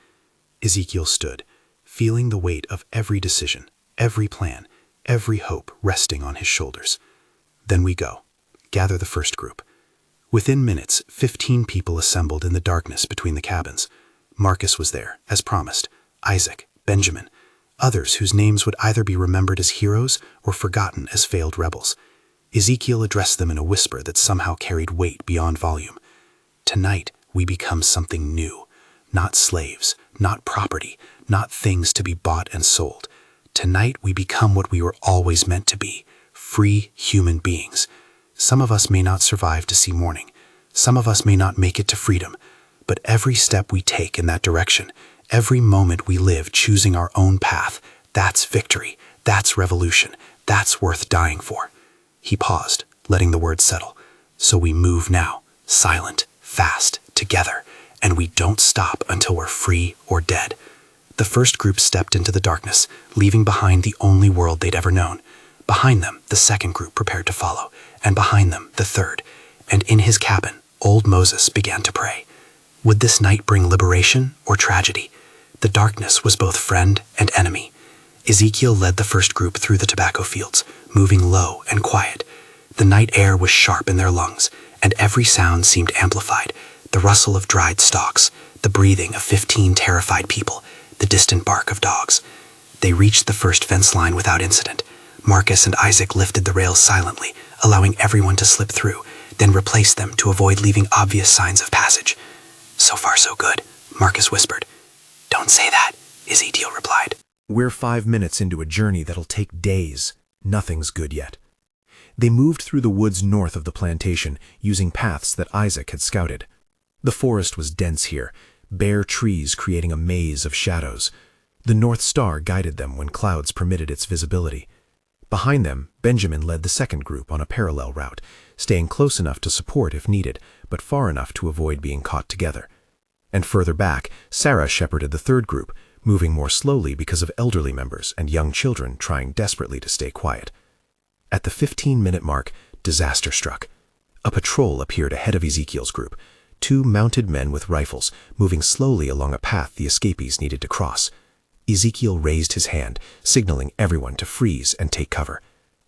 Ezekiel stood, feeling the weight of every decision, every plan, every hope resting on his shoulders. "Then we go. Gather the first group." Within minutes, 15 people assembled in the darkness between the cabins. Marcus was there, as promised, Isaac, Benjamin, others whose names would either be remembered as heroes or forgotten as failed rebels. Ezekiel addressed them in a whisper that somehow carried weight beyond volume. "Tonight, we become something new. Not slaves, not property, not things to be bought and sold. Tonight, we become what we were always meant to be, free human beings. Some of us may not survive to see morning. Some of us may not make it to freedom. But every step we take in that direction, every moment we live choosing our own path, that's victory, that's revolution, that's worth dying for." He paused, letting the words settle. "So we move now, silent, fast, together, and we don't stop until we're free or dead." The first group stepped into the darkness, leaving behind the only world they'd ever known. Behind them, the second group prepared to follow, and behind them, the third. And in his cabin, old Moses began to pray. Would this night bring liberation or tragedy? The darkness was both friend and enemy. Ezekiel led the first group through the tobacco fields, moving low and quiet. The night air was sharp in their lungs, and every sound seemed amplified. The rustle of dried stalks, the breathing of 15 terrified people, the distant bark of dogs. They reached the first fence line without incident. Marcus and Isaac lifted the rails silently, allowing everyone to slip through, then replaced them to avoid leaving obvious signs of passage. "So far so good," Marcus whispered. "Don't say that," Ezekiel replied. "We're 5 minutes into a journey that'll take days. Nothing's good yet." They moved through the woods north of the plantation, using paths that Isaac had scouted. The forest was dense here, bare trees creating a maze of shadows. The North Star guided them when clouds permitted its visibility. Behind them, Benjamin led the second group on a parallel route, staying close enough to support if needed, but far enough to avoid being caught together. And further back, Sarah shepherded the third group, moving more slowly because of elderly members and young children trying desperately to stay quiet. At the 15-minute mark, disaster struck. A patrol appeared ahead of Ezekiel's group, 2 mounted men with rifles, moving slowly along a path the escapees needed to cross. Ezekiel raised his hand, signaling everyone to freeze and take cover.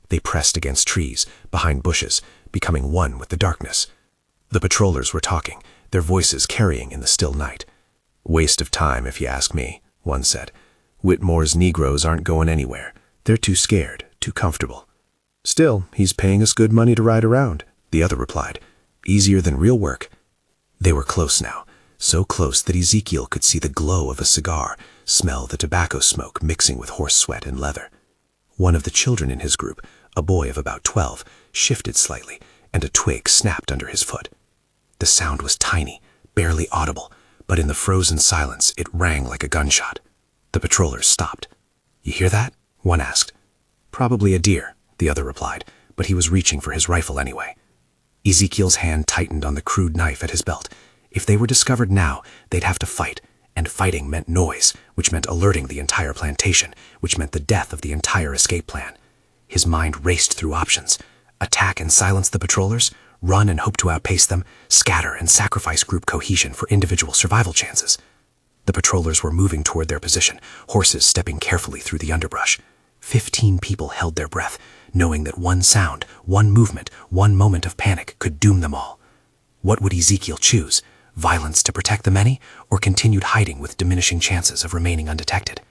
They pressed against trees, behind bushes, becoming one with the darkness. The patrollers were talking, their voices carrying in the still night. "Waste of time, if you ask me," one said. "Whitmore's Negroes aren't going anywhere. They're too scared, too comfortable." "Still, he's paying us good money to ride around," the other replied. "Easier than real work." They were close now, so close that Ezekiel could see the glow of a cigar, smell the tobacco smoke mixing with horse sweat and leather. One of the children in his group, a boy of about 12, shifted slightly, and a twig snapped under his foot. The sound was tiny, barely audible, but in the frozen silence it rang like a gunshot. The patrollers stopped. "You hear that?" one asked. "Probably a deer," the other replied, but he was reaching for his rifle anyway. Ezekiel's hand tightened on the crude knife at his belt. If they were discovered now, they'd have to fight, and fighting meant noise, which meant alerting the entire plantation, which meant the death of the entire escape plan. His mind raced through options. Attack and silence the patrollers, run and hope to outpace them, scatter and sacrifice group cohesion for individual survival chances. The patrollers were moving toward their position, horses stepping carefully through the underbrush. 15 people held their breath, knowing that one sound, one movement, one moment of panic could doom them all. What would Ezekiel choose? Violence to protect the many, or continued hiding with diminishing chances of remaining undetected?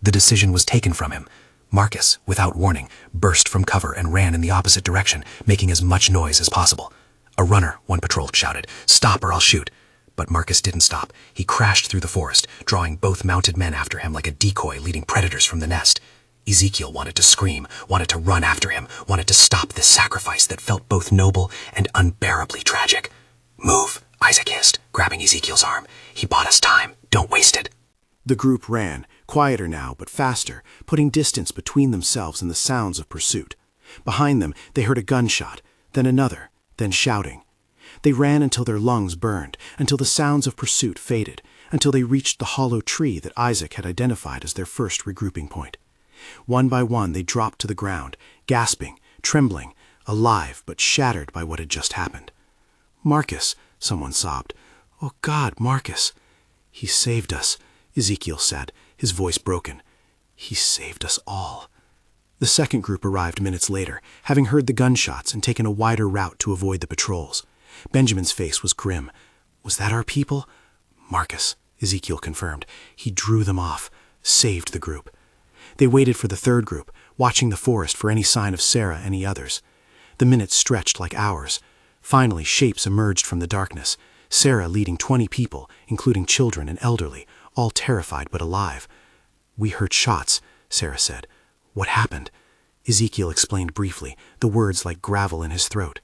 The decision was taken from him. Marcus, without warning, burst from cover and ran in the opposite direction, making as much noise as possible. "A runner," one patrol shouted. "Stop or I'll shoot." But Marcus didn't stop. He crashed through the forest, drawing both mounted men after him like a decoy leading predators from the nest. Ezekiel wanted to scream, wanted to run after him, wanted to stop this sacrifice that felt both noble and unbearably tragic. "Move," Isaac hissed, grabbing Ezekiel's arm. "He bought us time. Don't waste it." The group ran, quieter now but faster, putting distance between themselves and the sounds of pursuit. Behind them, they heard a gunshot, then another, then shouting. They ran until their lungs burned, until the sounds of pursuit faded, until they reached the hollow tree that Isaac had identified as their first regrouping point. One by one, they dropped to the ground, gasping, trembling, alive but shattered by what had just happened. "Marcus," someone sobbed. "Oh God, Marcus." "He saved us," Ezekiel said, his voice broken. "He saved us all." The second group arrived minutes later, having heard the gunshots and taken a wider route to avoid the patrols. Benjamin's face was grim. "Was that our people?" "Marcus," Ezekiel confirmed. "He drew them off, saved the group." They waited for the third group, watching the forest for any sign of Sarah and any others. The minutes stretched like hours. Finally, shapes emerged from the darkness. Sarah leading 20 people, including children and elderly, all terrified but alive. "We heard shots," Sarah said. "What happened?" Ezekiel explained briefly, the words like gravel in his throat.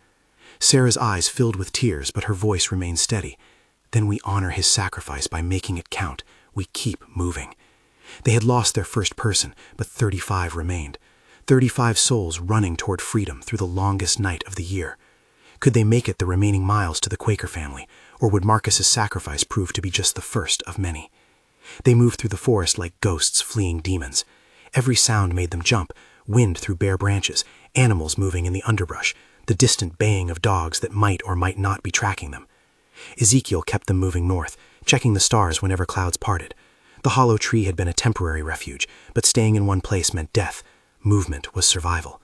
Sarah's eyes filled with tears, but her voice remained steady. "Then we honor his sacrifice by making it count. We keep moving." They had lost their first person, but 35 remained. 35 souls running toward freedom through the longest night of the year. Could they make it the remaining miles to the Quaker family, or would Marcus's sacrifice prove to be just the first of many? They moved through the forest like ghosts fleeing demons. Every sound made them jump, wind through bare branches, animals moving in the underbrush, the distant baying of dogs that might or might not be tracking them. Ezekiel kept them moving north, checking the stars whenever clouds parted. The hollow tree had been a temporary refuge, but staying in one place meant death. Movement was survival.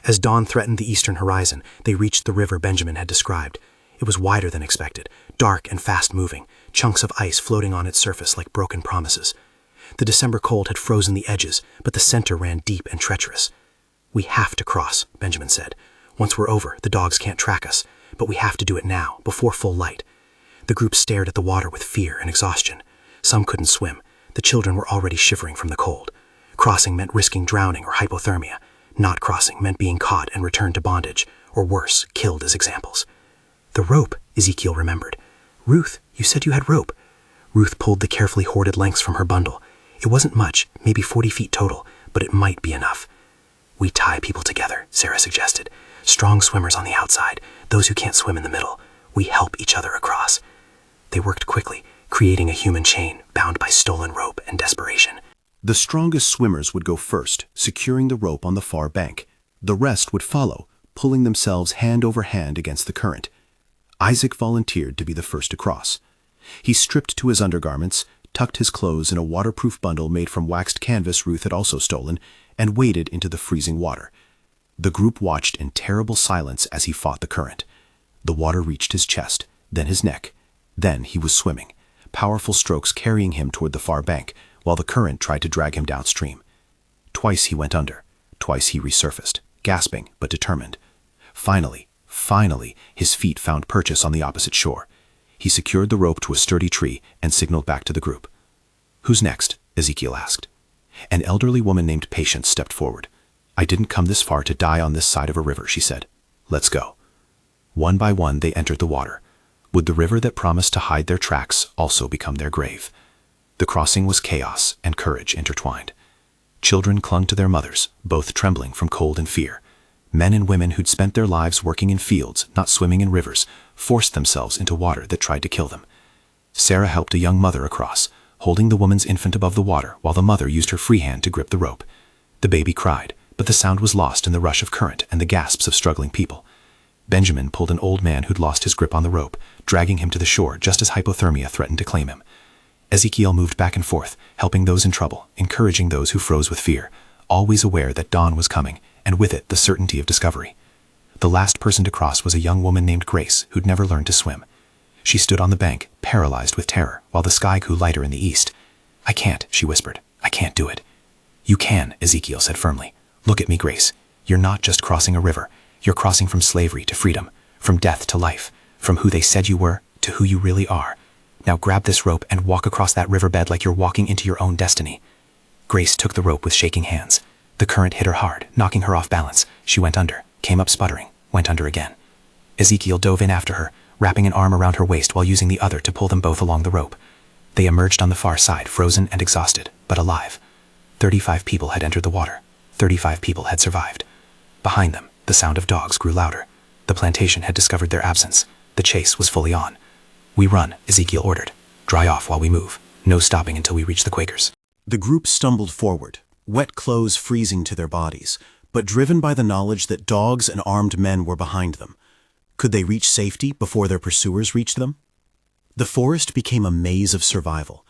As dawn threatened the eastern horizon, they reached the river Benjamin had described. It was wider than expected, dark and fast-moving, chunks of ice floating on its surface like broken promises. The December cold had frozen the edges, but the center ran deep and treacherous. "We have to cross," Benjamin said. "Once we're over, the dogs can't track us, but we have to do it now, before full light." The group stared at the water with fear and exhaustion. Some couldn't swim. The children were already shivering from the cold. Crossing meant risking drowning or hypothermia. Not crossing meant being caught and returned to bondage, or worse, killed as examples. "The rope," Ezekiel remembered. "Ruth, you said you had rope." Ruth pulled the carefully hoarded lengths from her bundle. It wasn't much, maybe 40 feet total, but it might be enough. "We tie people together," Sarah suggested. "Strong swimmers on the outside, those who can't swim in the middle. We help each other across." They worked quickly, creating a human chain bound by stolen rope and desperation. The strongest swimmers would go first, securing the rope on the far bank. The rest would follow, pulling themselves hand over hand against the current. Isaac volunteered to be the first to cross. He stripped to his undergarments, tucked his clothes in a waterproof bundle made from waxed canvas Ruth had also stolen, and waded into the freezing water. The group watched in terrible silence as he fought the current. The water reached his chest, then his neck. Then he was swimming, powerful strokes carrying him toward the far bank, while the current tried to drag him downstream. Twice he went under. Twice he resurfaced, gasping but determined. Finally, his feet found purchase on the opposite shore. He secured the rope to a sturdy tree and signaled back to the group. "Who's next?" Ezekiel asked. An elderly woman named Patience stepped forward. "I didn't come this far to die on this side of a river," she said. "Let's go." One by one they entered the water. Would the river that promised to hide their tracks also become their grave? The crossing was chaos and courage intertwined. Children clung to their mothers, both trembling from cold and fear. Men and women who'd spent their lives working in fields, not swimming in rivers, forced themselves into water that tried to kill them. Sarah helped a young mother across, holding the woman's infant above the water while the mother used her free hand to grip the rope. The baby cried, but the sound was lost in the rush of current and the gasps of struggling people. Benjamin pulled an old man who'd lost his grip on the rope, dragging him to the shore just as hypothermia threatened to claim him. Ezekiel moved back and forth, helping those in trouble, encouraging those who froze with fear, always aware that dawn was coming, and with it the certainty of discovery. The last person to cross was a young woman named Grace, who'd never learned to swim. She stood on the bank, paralyzed with terror, while the sky grew lighter in the east. "I can't," she whispered. "I can't do it." "You can," Ezekiel said firmly. "Look at me, Grace. You're not just crossing a river. You're crossing from slavery to freedom, from death to life, from who they said you were to who you really are. Now grab this rope and walk across that riverbed like you're walking into your own destiny." Grace took the rope with shaking hands. The current hit her hard, knocking her off balance. She went under, came up sputtering, went under again. Ezekiel dove in after her, wrapping an arm around her waist while using the other to pull them both along the rope. They emerged on the far side, frozen and exhausted, but alive. 35 people had entered the water. 35 people had survived. Behind them, the sound of dogs grew louder. The plantation had discovered their absence. The chase was fully on. "We run," Ezekiel ordered. "Dry off while we move. No stopping until we reach the Quakers." The group stumbled forward, wet clothes freezing to their bodies, but driven by the knowledge that dogs and armed men were behind them. Could they reach safety before their pursuers reached them? The forest became a maze of survival.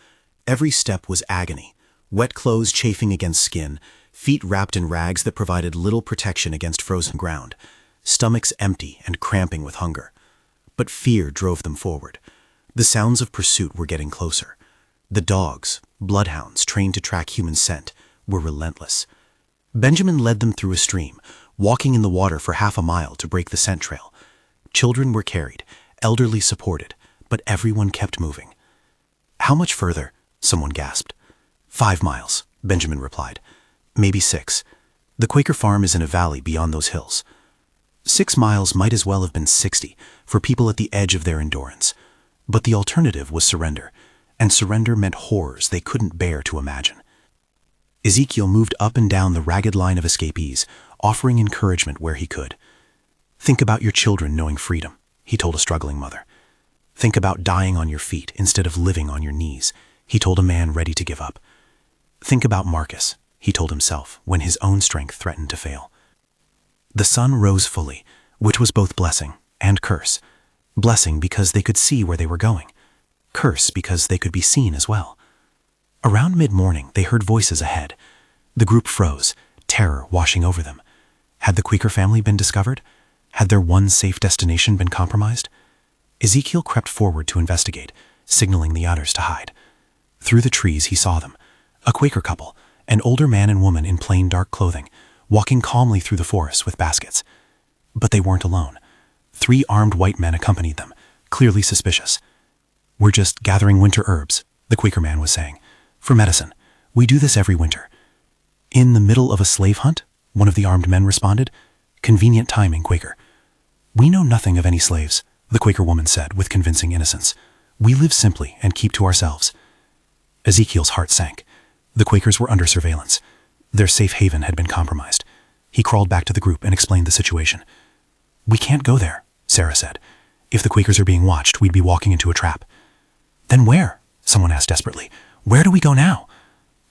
Every step was agony, wet clothes chafing against skin, feet wrapped in rags that provided little protection against frozen ground, stomachs empty and cramping with hunger. But fear drove them forward. The sounds of pursuit were getting closer. The dogs, bloodhounds trained to track human scent, were relentless. Benjamin led them through a stream, walking in the water for half a mile to break the scent trail. Children were carried, elderly supported, but everyone kept moving. "How much further?" someone gasped. 5 miles, Benjamin replied. "Maybe 6. The Quaker farm is in a valley beyond those hills." 6 miles might as well have been 60 for people at the edge of their endurance. But the alternative was surrender, and surrender meant horrors they couldn't bear to imagine. Ezekiel moved up and down the ragged line of escapees, offering encouragement where he could. "Think about your children knowing freedom," he told a struggling mother. "Think about dying on your feet instead of living on your knees," he told a man ready to give up. "Think about Marcus," he told himself when his own strength threatened to fail. The sun rose fully, which was both blessing and curse. Blessing because they could see where they were going. Curse because they could be seen as well. Around mid-morning, they heard voices ahead. The group froze, terror washing over them. Had the Quaker family been discovered? Had their one safe destination been compromised? Ezekiel crept forward to investigate, signaling the others to hide. Through the trees, he saw them. A Quaker couple, an older man and woman in plain dark clothing, walking calmly through the forest with baskets. But they weren't alone. 3 armed white men accompanied them, clearly suspicious. "We're just gathering winter herbs," the Quaker man was saying. "For medicine. We do this every winter." "In the middle of a slave hunt?" one of the armed men responded. "Convenient timing, Quaker." "We know nothing of any slaves," the Quaker woman said with convincing innocence. "We live simply and keep to ourselves." Ezekiel's heart sank. The Quakers were under surveillance. Their safe haven had been compromised. He crawled back to the group and explained the situation. "We can't go there," Sarah said. "If the Quakers are being watched, we'd be walking into a trap." "Then where?" someone asked desperately. "Where do we go now?"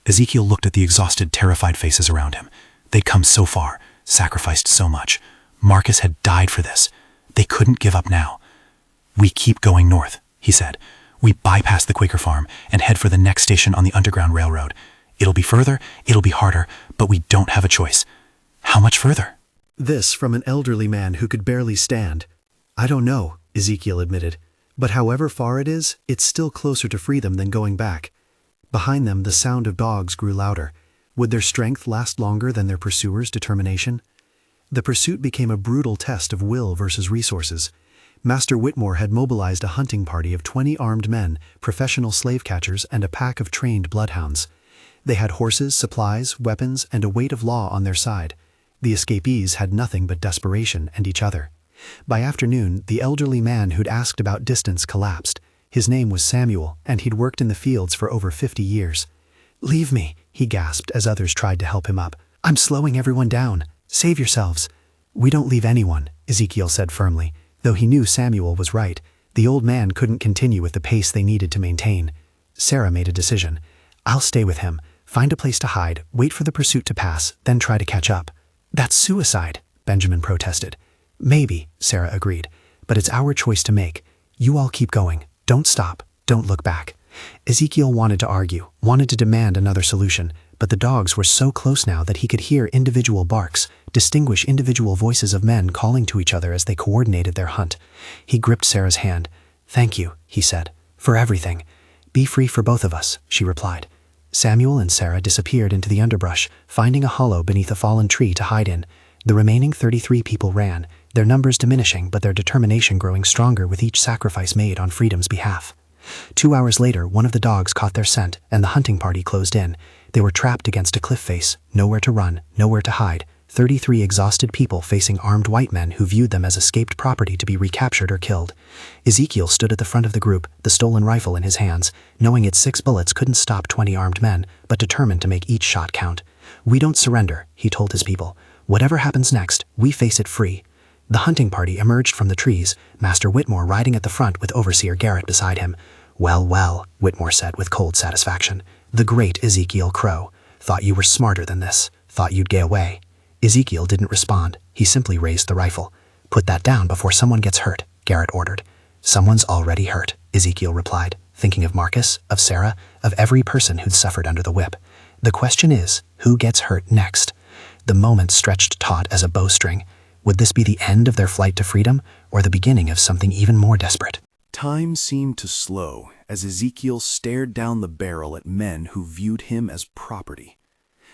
Ezekiel looked at the exhausted, terrified faces around him. They'd come so far, sacrificed so much. Marcus had died for this. They couldn't give up now. "We keep going north," he said. "We bypass the Quaker farm and head for the next station on the Underground Railroad. It'll be further, it'll be harder, but we don't have a choice." "How much further?" This from an elderly man who could barely stand. "I don't know," Ezekiel admitted. "But however far it is, it's still closer to freedom than going back." Behind them, the sound of dogs grew louder. Would their strength last longer than their pursuers' determination? The pursuit became a brutal test of will versus resources. Master Whitmore had mobilized a hunting party of 20 armed men, professional slave catchers, and a pack of trained bloodhounds. They had horses, supplies, weapons, and a weight of law on their side. The escapees had nothing but desperation and each other. By afternoon, the elderly man who'd asked about distance collapsed. His name was Samuel, and he'd worked in the fields for over 50 years. "Leave me," he gasped as others tried to help him up. "I'm slowing everyone down. Save yourselves." "We don't leave anyone," Ezekiel said firmly. Though he knew Samuel was right, the old man couldn't continue with the pace they needed to maintain. Sarah made a decision. "I'll stay with him, find a place to hide, wait for the pursuit to pass, then try to catch up." "That's suicide," Benjamin protested. "Maybe," Sarah agreed, "but it's our choice to make. You all keep going. Don't stop. Don't look back." Ezekiel wanted to argue, wanted to demand another solution, but the dogs were so close now that he could hear individual barks, distinguish individual voices of men calling to each other as they coordinated their hunt. He gripped Sarah's hand. "Thank you," he said, "for everything." "Be free for both of us," she replied. Samuel and Sarah disappeared into the underbrush, finding a hollow beneath a fallen tree to hide in. The remaining 33 people ran, their numbers diminishing but their determination growing stronger with each sacrifice made on freedom's behalf. 2 hours later, one of the dogs caught their scent, and the hunting party closed in. They were trapped against a cliff face, nowhere to run, nowhere to hide. 33 exhausted people facing armed white men who viewed them as escaped property to be recaptured or killed. Ezekiel stood at the front of the group, the stolen rifle in his hands, knowing its 6 bullets couldn't stop 20 armed men, but determined to make each shot count. "We don't surrender," he told his people. "Whatever happens next, we face it free." The hunting party emerged from the trees, Master Whitmore riding at the front with Overseer Garrett beside him. "Well, well," Whitmore said with cold satisfaction. "The great Ezekiel Crow. Thought you were smarter than this. Thought you'd get away." Ezekiel didn't respond. He simply raised the rifle. "Put that down before someone gets hurt," Garrett ordered. "Someone's already hurt," Ezekiel replied, thinking of Marcus, of Sarah, of every person who'd suffered under the whip. "The question is, who gets hurt next?" The moment stretched taut as a bowstring. Would this be the end of their flight to freedom, or the beginning of something even more desperate? Time seemed to slow as Ezekiel stared down the barrel at men who viewed him as property.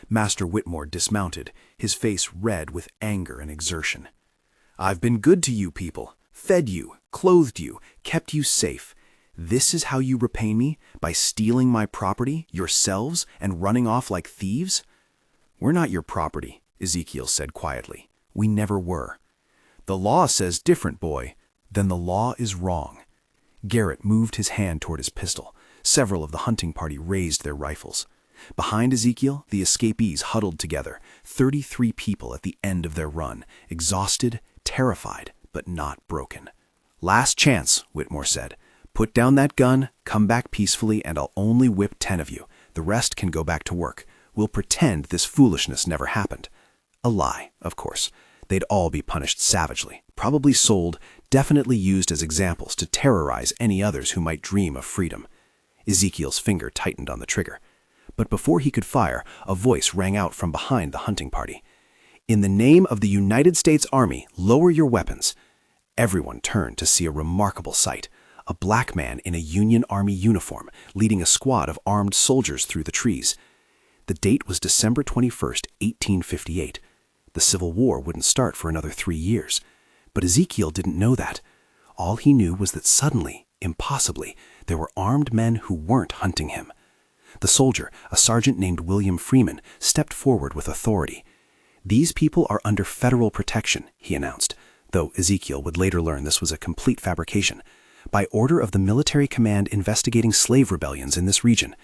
Master Whitmore dismounted, his face red with anger and exertion. "I've been good to you people, fed you, clothed you, kept you safe. This is how you repay me, by stealing my property, yourselves, and running off like thieves?" "We're not your property," Ezekiel said quietly. "We never were." "The law says different, boy. Then the law is wrong." Garrett moved his hand toward his pistol. Several of the hunting party raised their rifles. Behind Ezekiel, the escapees huddled together, 33 people at the end of their run, exhausted, terrified, but not broken. "Last chance," Whitmore said. "Put down that gun, come back peacefully, and I'll only whip 10 of you. The rest can go back to work. We'll pretend this foolishness never happened." A lie, of course. They'd all be punished savagely, probably sold, definitely used as examples to terrorize any others who might dream of freedom. Ezekiel's finger tightened on the trigger. But before he could fire, a voice rang out from behind the hunting party. "In the name of the United States Army, lower your weapons." Everyone turned to see a remarkable sight. A black man in a Union Army uniform, leading a squad of armed soldiers through the trees. The date was December 21st, 1858. The Civil War wouldn't start for another 3 years. But Ezekiel didn't know that. All he knew was that suddenly, impossibly, there were armed men who weren't hunting him. The soldier, a sergeant named William Freeman, stepped forward with authority. "These people are under federal protection," he announced, though Ezekiel would later learn this was a complete fabrication, "by order of the military command investigating slave rebellions in this region."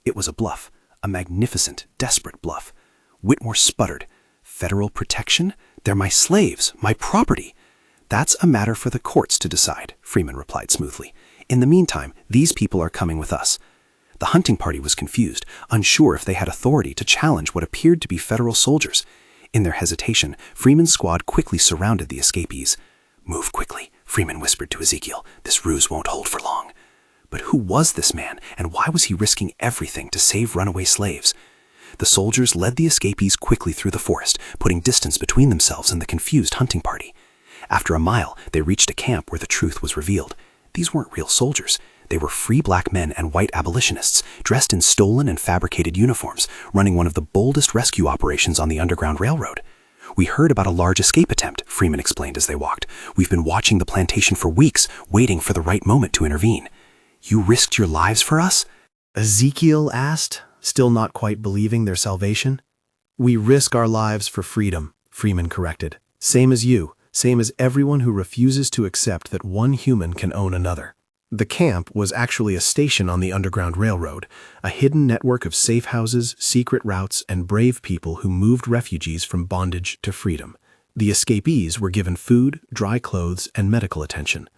It was a bluff, a magnificent, desperate bluff. Whitmore sputtered. "Federal protection? They're my slaves, my property." "That's a matter for the courts to decide," Freeman replied smoothly. "In the meantime, these people are coming with us." The hunting party was confused, unsure if they had authority to challenge what appeared to be federal soldiers. In their hesitation, Freeman's squad quickly surrounded the escapees. "Move quickly," Freeman whispered to Ezekiel. "This ruse won't hold for long." But who was this man, and why was he risking everything to save runaway slaves? The soldiers led the escapees quickly through the forest, putting distance between themselves and the confused hunting party. After a mile, they reached a camp where the truth was revealed. These weren't real soldiers. They were free black men and white abolitionists, dressed in stolen and fabricated uniforms, running one of the boldest rescue operations on the Underground Railroad. "We heard about a large escape attempt," Freeman explained as they walked. "We've been watching the plantation for weeks, waiting for the right moment to intervene." "You risked your lives for us?" Ezekiel asked, still not quite believing their salvation. "We risk our lives for freedom," Freeman corrected. "Same as you, same as everyone who refuses to accept that one human can own another." The camp was actually a station on the Underground Railroad, a hidden network of safe houses, secret routes, and brave people who moved refugees from bondage to freedom. The escapees were given food, dry clothes, and medical attention.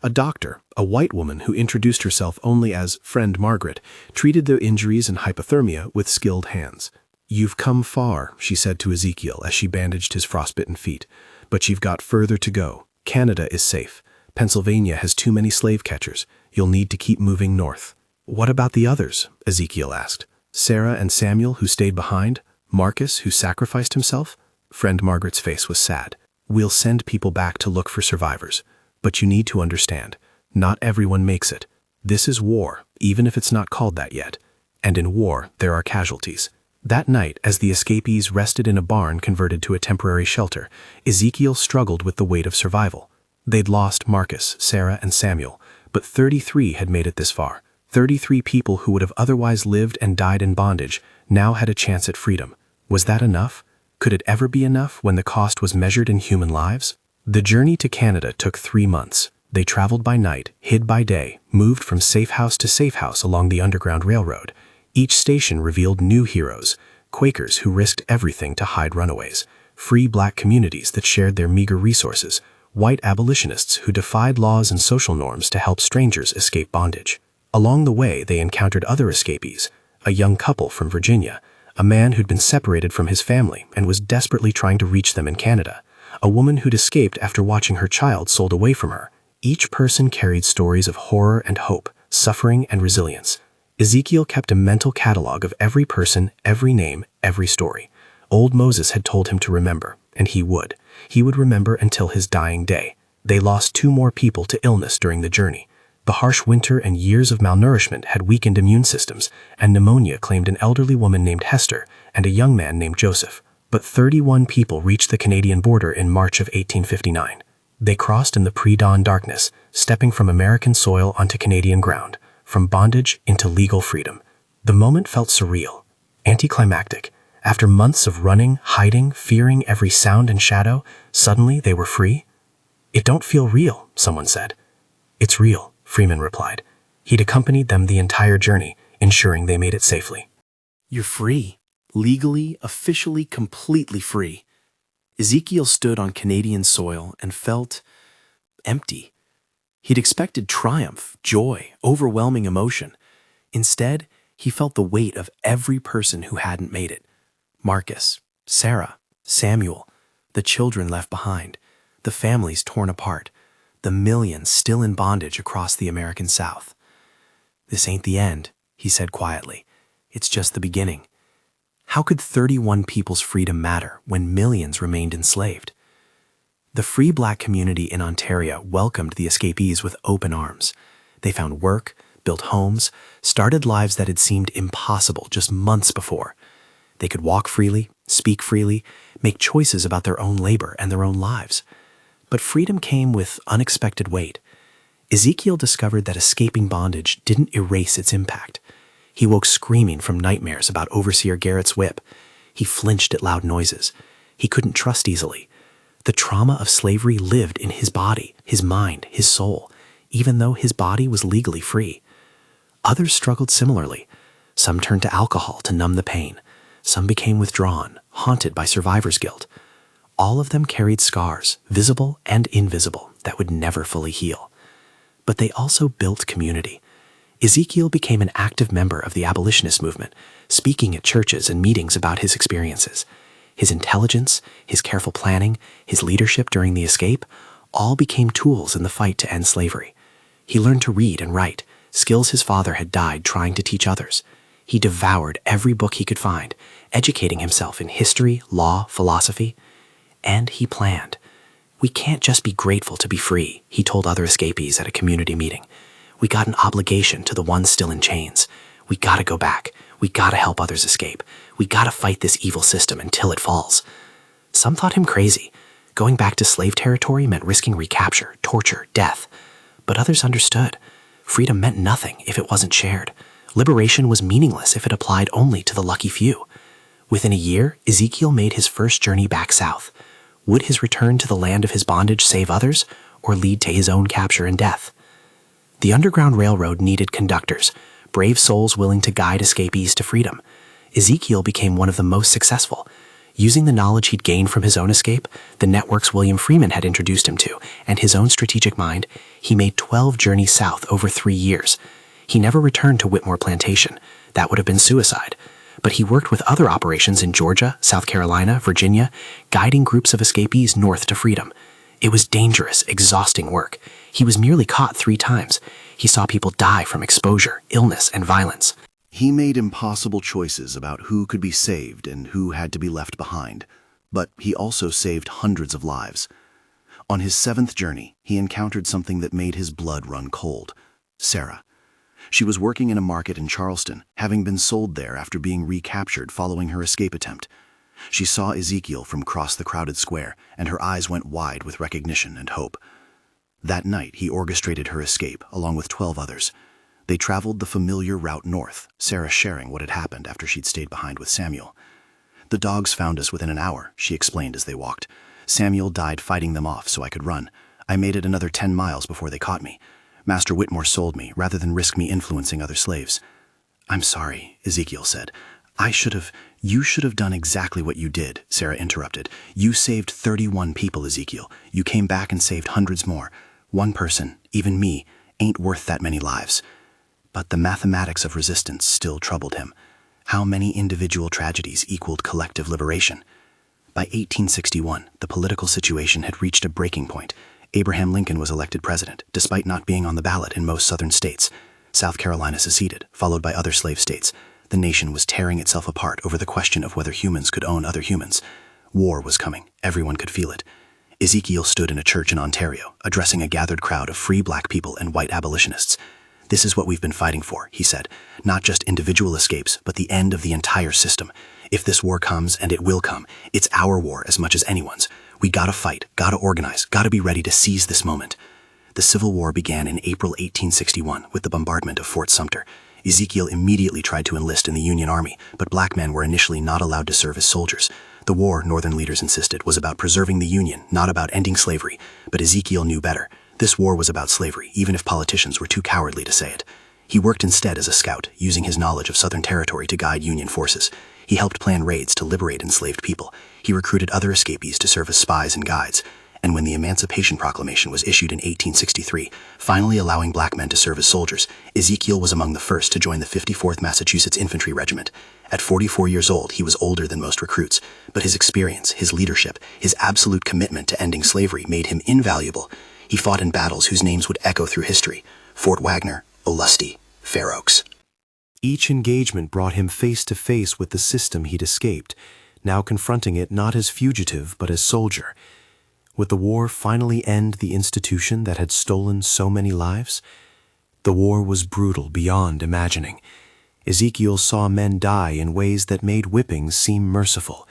A doctor, a white woman who introduced herself only as Friend Margaret, treated their injuries and hypothermia with skilled hands. "You've come far," she said to Ezekiel as she bandaged his frostbitten feet, "but you've got further to go. Canada is safe. Pennsylvania has too many slave catchers. You'll need to keep moving north." "What about the others?" Ezekiel asked. "Sarah and Samuel, who stayed behind? Marcus, who sacrificed himself?" Friend Margaret's face was sad. "We'll send people back to look for survivors. But you need to understand, not everyone makes it. This is war, even if it's not called that yet. And in war, there are casualties. That night, as the escapees rested in a barn converted to a temporary shelter, Ezekiel struggled with the weight of survival. They'd lost Marcus, Sarah, and Samuel, but 33 had made it this far. 33 people who would have otherwise lived and died in bondage now had a chance at freedom. Was that enough? Could it ever be enough when the cost was measured in human lives? The journey to Canada took 3 months. They traveled by night, hid by day, moved from safe house to safe house along the Underground Railroad. Each station revealed new heroes, Quakers who risked everything to hide runaways, free black communities that shared their meager resources, white abolitionists who defied laws and social norms to help strangers escape bondage. Along the way, they encountered other escapees, a young couple from Virginia, a man who'd been separated from his family and was desperately trying to reach them in Canada, a woman who'd escaped after watching her child sold away from her. Each person carried stories of horror and hope, suffering and resilience. Ezekiel kept a mental catalog of every person, every name, every story. Old Moses had told him to remember, and he would. He would remember until his dying day. They lost 2 more people to illness during the journey. The harsh winter and years of malnourishment had weakened immune systems, and pneumonia claimed an elderly woman named Hester and a young man named Joseph. But 31 people reached the Canadian border in March of 1859. They crossed in the pre-dawn darkness, stepping from American soil onto Canadian ground, from bondage into legal freedom. The moment felt surreal, anticlimactic. After months of running, hiding, fearing every sound and shadow, suddenly they were free. "It don't feel real," someone said. "It's real," Freeman replied. He'd accompanied them the entire journey, ensuring they made it safely. "You're free. Legally, officially, completely free." Ezekiel stood on Canadian soil and felt empty. He'd expected triumph, joy, overwhelming emotion. Instead, he felt the weight of every person who hadn't made it. Marcus, Sarah, Samuel, the children left behind, the families torn apart, the millions still in bondage across the American South. "This ain't the end," he said quietly. "It's just the beginning." How could 31 people's freedom matter when millions remained enslaved? The free black community in Ontario welcomed the escapees with open arms. They found work, built homes, started lives that had seemed impossible just months before. They could walk freely, speak freely, make choices about their own labor and their own lives. But freedom came with unexpected weight. Ezekiel discovered that escaping bondage didn't erase its impact. He woke screaming from nightmares about Overseer Garrett's whip. He flinched at loud noises. He couldn't trust easily. The trauma of slavery lived in his body, his mind, his soul, even though his body was legally free. Others struggled similarly. Some turned to alcohol to numb the pain. Some became withdrawn, haunted by survivor's guilt. All of them carried scars, visible and invisible, that would never fully heal. But they also built community. Ezekiel became an active member of the abolitionist movement, speaking at churches and meetings about his experiences. His intelligence, his careful planning, his leadership during the escape, all became tools in the fight to end slavery. He learned to read and write, skills his father had died trying to teach others. He devoured every book he could find, educating himself in history, law, philosophy. And he planned. "We can't just be grateful to be free," he told other escapees at a community meeting. "We got an obligation to the ones still in chains. We gotta go back. We gotta help others escape. We gotta fight this evil system until it falls." Some thought him crazy. Going back to slave territory meant risking recapture, torture, death. But others understood. Freedom meant nothing if it wasn't shared. Liberation was meaningless if it applied only to the lucky few. Within a year, Ezekiel made his first journey back south. Would his return to the land of his bondage save others, or lead to his own capture and death? The Underground Railroad needed conductors, brave souls willing to guide escapees to freedom. Ezekiel became one of the most successful. Using the knowledge he'd gained from his own escape, the networks William Freeman had introduced him to, and his own strategic mind, he made 12 journeys south over 3 years. He never returned to Whitmore Plantation. That would have been suicide. But he worked with other operations in Georgia, South Carolina, Virginia, guiding groups of escapees north to freedom. It was dangerous, exhausting work. He was nearly caught 3 times. He saw people die from exposure, illness, and violence. He made impossible choices about who could be saved and who had to be left behind, but he also saved hundreds of lives. On his 7th journey, he encountered something that made his blood run cold. Sarah. She was working in a market in Charleston, having been sold there after being recaptured following her escape attempt. She saw Ezekiel from across the crowded square, and her eyes went wide with recognition and hope. That night, he orchestrated her escape, along with 12 others. They traveled the familiar route north, Sarah sharing what had happened after she'd stayed behind with Samuel. "The dogs found us within an hour," she explained as they walked. "Samuel died fighting them off so I could run. I made it another 10 miles before they caught me. Master Whitmore sold me, rather than risk me influencing other slaves." "I'm sorry," Ezekiel said. You should have done exactly what you did," Sarah interrupted. "You saved 31 people, Ezekiel. You came back and saved hundreds more. One person, even me, ain't worth that many lives." But the mathematics of resistance still troubled him. How many individual tragedies equaled collective liberation? By 1861, the political situation had reached a breaking point. Abraham Lincoln was elected president, despite not being on the ballot in most southern states. South Carolina seceded, followed by other slave states. The nation was tearing itself apart over the question of whether humans could own other humans. War was coming. Everyone could feel it. Ezekiel stood in a church in Ontario, addressing a gathered crowd of free black people and white abolitionists. "This is what we've been fighting for," he said. "Not just individual escapes, but the end of the entire system. If this war comes, and it will come, it's our war as much as anyone's. We gotta fight, gotta organize, gotta be ready to seize this moment." The Civil War began in April 1861 with the bombardment of Fort Sumter. Ezekiel immediately tried to enlist in the Union Army, but black men were initially not allowed to serve as soldiers. The war, Northern leaders insisted, was about preserving the Union, not about ending slavery. But Ezekiel knew better. This war was about slavery, even if politicians were too cowardly to say it. He worked instead as a scout, using his knowledge of Southern territory to guide Union forces. He helped plan raids to liberate enslaved people. He recruited other escapees to serve as spies and guides. And when the Emancipation Proclamation was issued in 1863, finally allowing black men to serve as soldiers, Ezekiel was among the first to join the 54th Massachusetts Infantry Regiment. At 44 years old, he was older than most recruits, but his experience, his leadership, his absolute commitment to ending slavery made him invaluable. He fought in battles whose names would echo through history: Fort Wagner, Olustee, Fair Oaks. Each engagement brought him face to face with the system he'd escaped, now confronting it not as fugitive but as soldier. Would the war finally end the institution that had stolen so many lives? The war was brutal beyond imagining. Ezekiel saw men die in ways that made whippings seem merciful.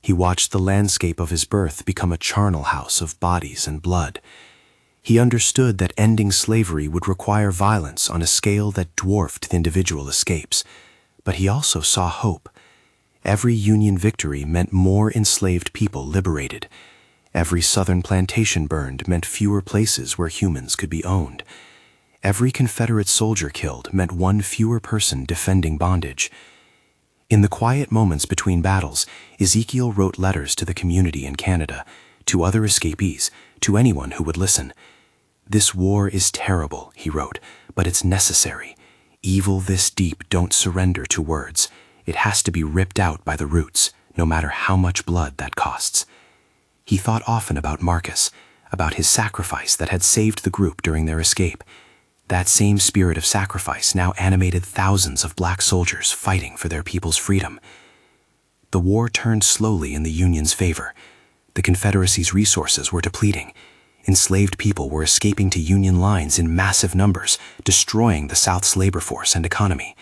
He watched the landscape of his birth become a charnel house of bodies and blood. He understood that ending slavery would require violence on a scale that dwarfed the individual escapes. But he also saw hope. Every Union victory meant more enslaved people liberated. Every Southern plantation burned meant fewer places where humans could be owned. Every Confederate soldier killed meant one fewer person defending bondage. In the quiet moments between battles, Ezekiel wrote letters to the community in Canada, to other escapees, to anyone who would listen. "This war is terrible," he wrote, "but it's necessary. Evil this deep don't surrender to words. It has to be ripped out by the roots, no matter how much blood that costs." He thought often about Marcus, about his sacrifice that had saved the group during their escape. That same spirit of sacrifice now animated thousands of black soldiers fighting for their people's freedom. The war turned slowly in the Union's favor. The Confederacy's resources were depleting. Enslaved people were escaping to Union lines in massive numbers, destroying the South's labor force and economy.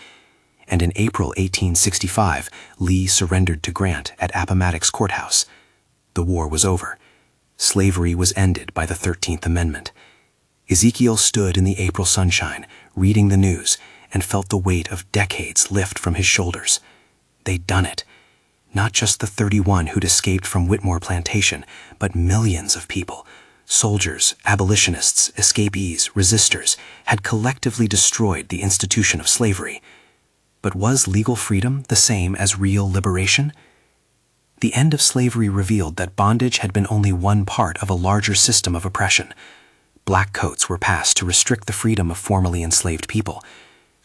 And in April 1865, Lee surrendered to Grant at Appomattox Courthouse. The war was over. Slavery was ended by the 13th Amendment. Ezekiel stood in the April sunshine, reading the news, and felt the weight of decades lift from his shoulders. They'd done it. Not just the 31 who'd escaped from Whitmore Plantation, but millions of people. Soldiers, abolitionists, escapees, resistors had collectively destroyed the institution of slavery. But was legal freedom the same as real liberation? The end of slavery revealed that bondage had been only one part of a larger system of oppression. Black coats were passed to restrict the freedom of formerly enslaved people.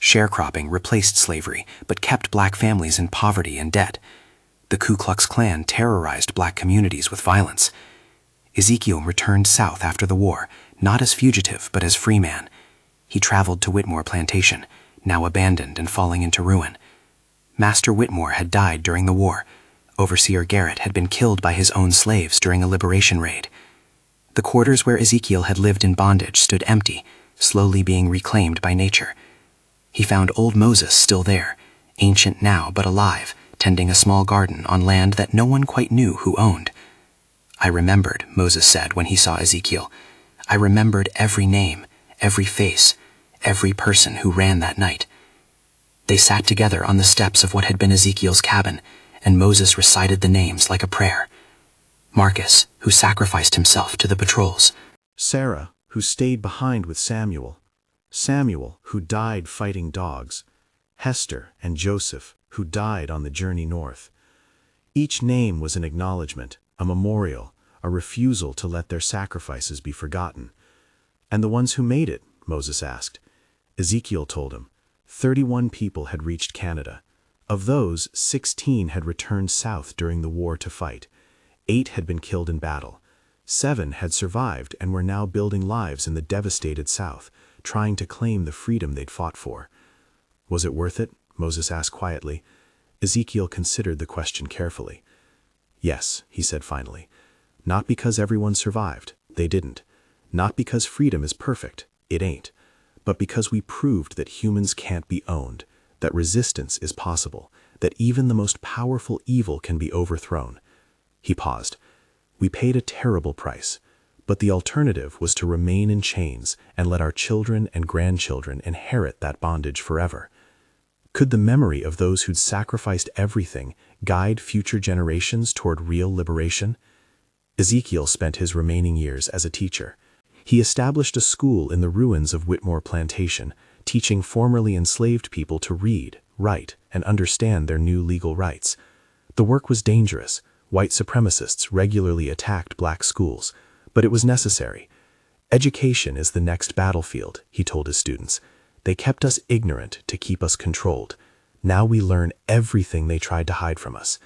Sharecropping replaced slavery, but kept black families in poverty and debt. The Ku Klux Klan terrorized black communities with violence. Ezekiel returned south after the war, not as fugitive but as free man. He traveled to Whitmore Plantation, now abandoned and falling into ruin. Master Whitmore had died during the war. Overseer Garrett had been killed by his own slaves during a liberation raid. The quarters where Ezekiel had lived in bondage stood empty, slowly being reclaimed by nature. He found old Moses still there, ancient now but alive, tending a small garden on land that no one quite knew who owned. "I remembered," Moses said when he saw Ezekiel. "I remembered every name, every face, every person who ran that night." They sat together on the steps of what had been Ezekiel's cabin, and Moses recited the names like a prayer. Marcus, who sacrificed himself to the patrols. Sarah, who stayed behind with Samuel. Samuel, who died fighting dogs. Hester and Joseph, who died on the journey north. Each name was an acknowledgement, a memorial, a refusal to let their sacrifices be forgotten. "And the ones who made it?" Moses asked. Ezekiel told him. 31 people had reached Canada. Of those, 16 had returned south during the war to fight. 8 had been killed in battle. 7 had survived and were now building lives in the devastated South, trying to claim the freedom they'd fought for. "Was it worth it?" Moses asked quietly. Ezekiel considered the question carefully. "Yes," he said finally. "Not because everyone survived. They didn't. Not because freedom is perfect. It ain't. But because we proved that humans can't be owned, that resistance is possible, that even the most powerful evil can be overthrown." He paused. "We paid a terrible price, but the alternative was to remain in chains and let our children and grandchildren inherit that bondage forever. Could the memory of those who'd sacrificed everything guide future generations toward real liberation?" Ezekiel spent his remaining years as a teacher. He established a school in the ruins of Whitmore Plantation, teaching formerly enslaved people to read, write, and understand their new legal rights. The work was dangerous. White supremacists regularly attacked black schools, but it was necessary. "Education is the next battlefield," he told his students. "They kept us ignorant to keep us controlled. Now we learn everything they tried to hide from us."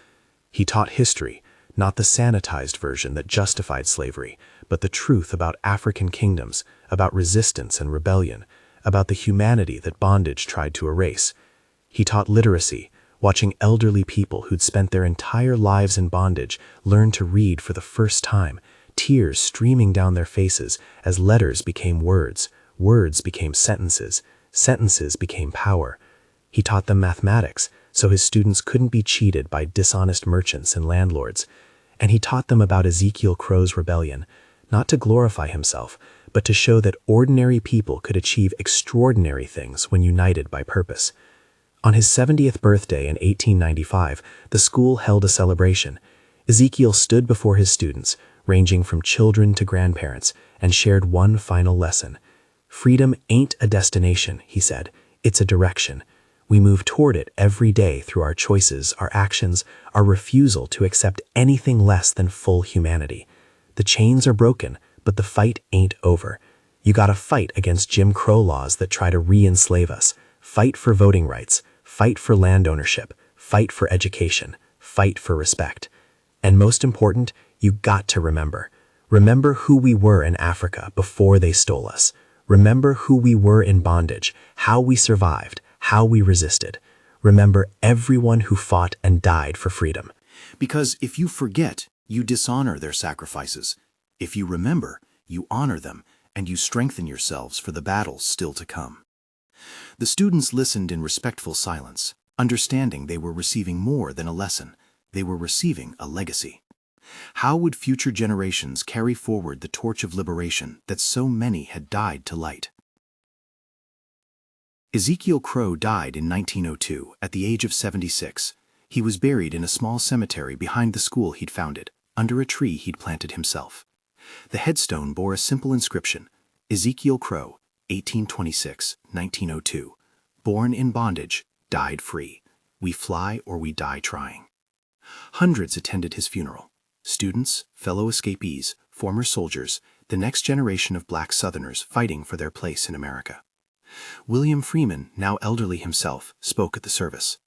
He taught history, not the sanitized version that justified slavery, but the truth about African kingdoms, about resistance and rebellion, about the humanity that bondage tried to erase. He taught literacy, watching elderly people who'd spent their entire lives in bondage learn to read for the first time, tears streaming down their faces as letters became words, words became sentences, sentences became power. He taught them mathematics, so his students couldn't be cheated by dishonest merchants and landlords. And he taught them about Ezekiel Crow's rebellion, not to glorify himself, but to show that ordinary people could achieve extraordinary things when united by purpose. On his 70th birthday in 1895, the school held a celebration. Ezekiel stood before his students, ranging from children to grandparents, and shared one final lesson. "Freedom ain't a destination," he said. "It's a direction. We move toward it every day through our choices, our actions, our refusal to accept anything less than full humanity. The chains are broken, but the fight ain't over. You gotta fight against Jim Crow laws that try to re-enslave us. Fight for voting rights. Fight for land ownership. Fight for education. Fight for respect. And most important, you got to remember. Remember who we were in Africa before they stole us. Remember who we were in bondage, how we survived, how we resisted. Remember everyone who fought and died for freedom." Because if you forget, you dishonor their sacrifices. If you remember, you honor them, and you strengthen yourselves for the battles still to come. The students listened in respectful silence, understanding they were receiving more than a lesson. They were receiving a legacy. How would future generations carry forward the torch of liberation that so many had died to light? Ezekiel Crow died in 1902 at the age of 76. He was buried in a small cemetery behind the school he'd founded, under a tree he'd planted himself. The headstone bore a simple inscription: Ezekiel Crow, 1826-1902. Born in bondage, died free. We fly or we die trying. Hundreds attended his funeral. Students, fellow escapees, former soldiers, the next generation of black Southerners fighting for their place in America. William Freeman, now elderly himself, spoke at the service.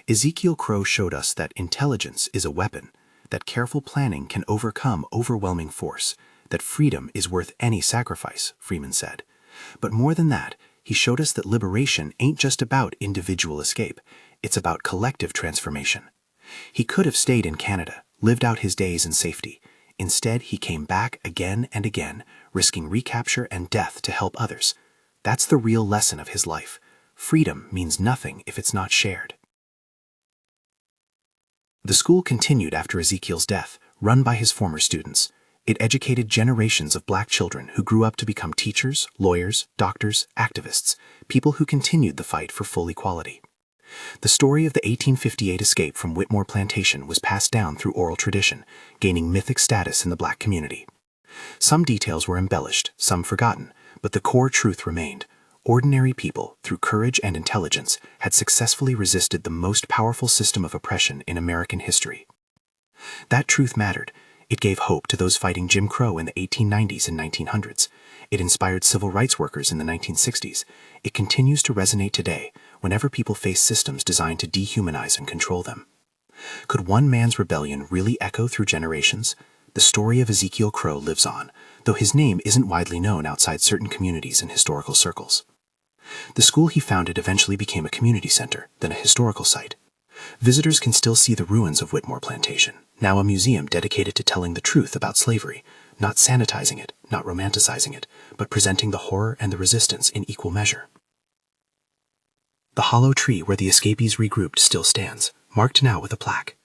Ezekiel Crow showed us that intelligence is a weapon, that careful planning can overcome overwhelming force, that freedom is worth any sacrifice, Freeman said. But more than that, he showed us that liberation ain't just about individual escape, it's about collective transformation. He could have stayed in Canada, lived out his days in safety. Instead, he came back again and again, risking recapture and death to help others. That's the real lesson of his life. freedom means nothing if it's not shared. The school continued after Ezekiel's death, run by his former students. It educated generations of black children who grew up to become teachers, lawyers, doctors, activists, people who continued the fight for full equality. The story of the 1858 escape from Whitmore Plantation was passed down through oral tradition, gaining mythic status in the black community. Some details were embellished, some forgotten, but the core truth remained. Ordinary people, through courage and intelligence, had successfully resisted the most powerful system of oppression in American history. That truth mattered. It gave hope to those fighting Jim Crow in the 1890s and 1900s. It inspired civil rights workers in the 1960s. It continues to resonate today whenever people face systems designed to dehumanize and control them. Could one man's rebellion really echo through generations? The story of Ezekiel Crow lives on, though his name isn't widely known outside certain communities and historical circles. The school he founded eventually became a community center, then a historical site. Visitors can still see the ruins of Whitmore Plantation, now a museum dedicated to telling the truth about slavery, not sanitizing it, not romanticizing it, but presenting the horror and the resistance in equal measure. The hollow tree where the escapees regrouped still stands, marked now with a plaque.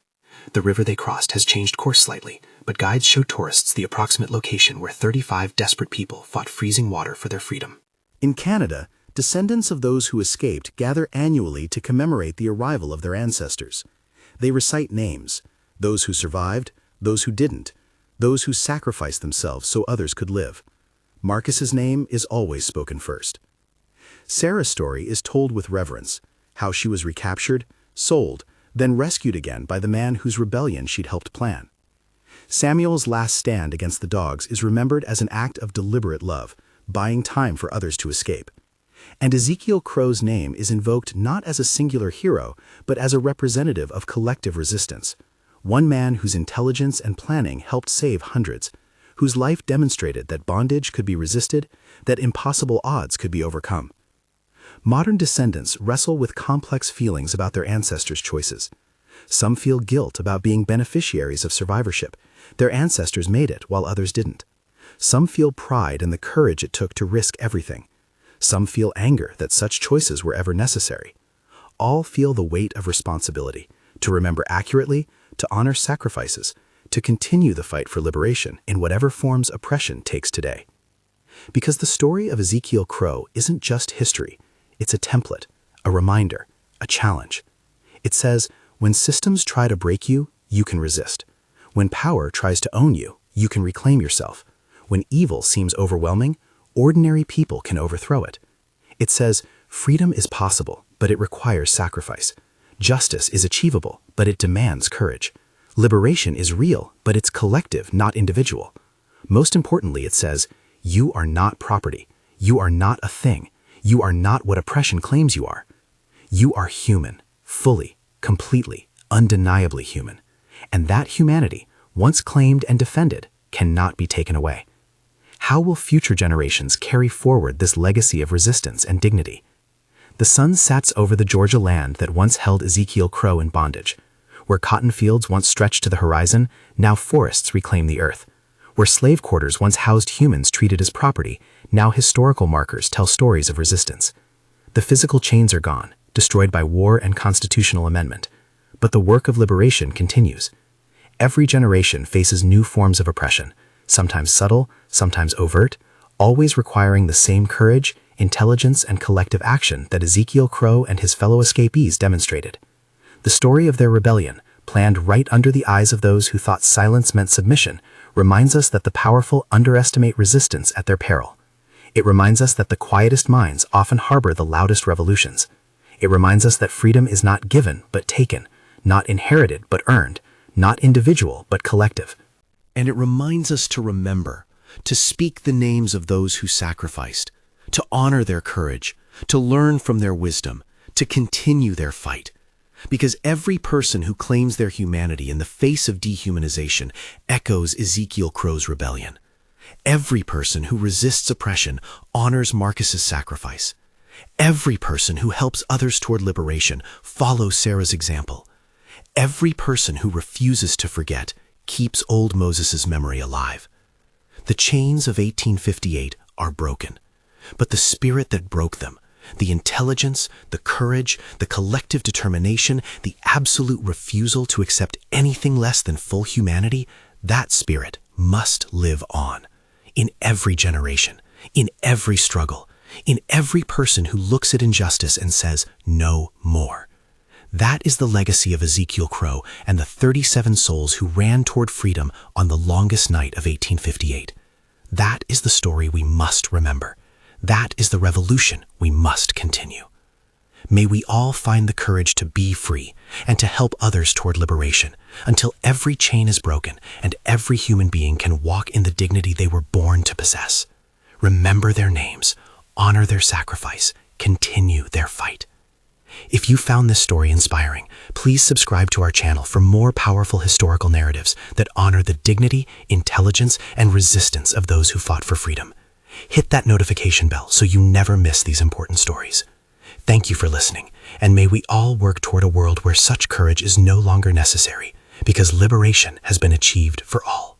The river they crossed has changed course slightly, but guides show tourists the approximate location where 35 desperate people fought freezing water for their freedom. In Canada, descendants of those who escaped gather annually to commemorate the arrival of their ancestors. They recite names, those who survived, those who didn't, those who sacrificed themselves so others could live. Marcus's name is always spoken first. Sarah's story is told with reverence, how she was recaptured, sold, then rescued again by the man whose rebellion she'd helped plan. Samuel's last stand against the dogs is remembered as an act of deliberate love, buying time for others to escape. And Ezekiel Crow's name is invoked not as a singular hero, but as a representative of collective resistance. One man whose intelligence and planning helped save hundreds, whose life demonstrated that bondage could be resisted, that impossible odds could be overcome. Modern descendants wrestle with complex feelings about their ancestors' choices. Some feel guilt about being beneficiaries of survivorship. Their ancestors made it while others didn't. Some feel pride in the courage it took to risk everything. Some feel anger that such choices were ever necessary. All feel the weight of responsibility, to remember accurately, to honor sacrifices, to continue the fight for liberation in whatever forms oppression takes today. Because the story of Ezekiel Crow isn't just history, it's a template, a reminder, a challenge. It says, when systems try to break you, you can resist. When power tries to own you, you can reclaim yourself. When evil seems overwhelming, ordinary people can overthrow it. It says, freedom is possible, but it requires sacrifice. Justice is achievable, but it demands courage. Liberation is real, but it's collective, not individual. Most importantly, it says, you are not property. You are not a thing. You are not what oppression claims you are. You are human, fully, completely, undeniably human. And that humanity, once claimed and defended, cannot be taken away. How will future generations carry forward this legacy of resistance and dignity? The sun sets over the Georgia land that once held Ezekiel Crow in bondage. Where cotton fields once stretched to the horizon, now forests reclaim the earth. Where slave quarters once housed humans treated as property, now historical markers tell stories of resistance. The physical chains are gone, destroyed by war and constitutional amendment. But the work of liberation continues. Every generation faces new forms of oppression, sometimes subtle, sometimes overt, always requiring the same courage, intelligence, and collective action that Ezekiel Crow and his fellow escapees demonstrated. The story of their rebellion, planned right under the eyes of those who thought silence meant submission, reminds us that the powerful underestimate resistance at their peril. It reminds us that the quietest minds often harbor the loudest revolutions. It reminds us that freedom is not given but taken, not inherited but earned, not individual but collective. And it reminds us to remember, to speak the names of those who sacrificed, to honor their courage, to learn from their wisdom, to continue their fight. Because every person who claims their humanity in the face of dehumanization echoes Ezekiel Crow's rebellion. Every person who resists oppression honors Marcus's sacrifice. Every person who helps others toward liberation follows Sarah's example. Every person who refuses to forget keeps old Moses' memory alive. The chains of 1858 are broken, but the spirit that broke them, The intelligence, the courage, the collective determination, the absolute refusal to accept anything less than full humanity, that spirit must live on. In every generation, in every struggle, in every person who looks at injustice and says, "No more." That is the legacy of Ezekiel Crowe and the 37 souls who ran toward freedom on the longest night of 1858. That is the story we must remember. That is the revolution we must continue. May we all find the courage to be free and to help others toward liberation until every chain is broken and every human being can walk in the dignity they were born to possess. Remember their names, honor their sacrifice, continue their fight. If you found this story inspiring, please subscribe to our channel for more powerful historical narratives that honor the dignity, intelligence, and resistance of those who fought for freedom. Hit that notification bell so you never miss these important stories. Thank you for listening, and may we all work toward a world where such courage is no longer necessary, because liberation has been achieved for all.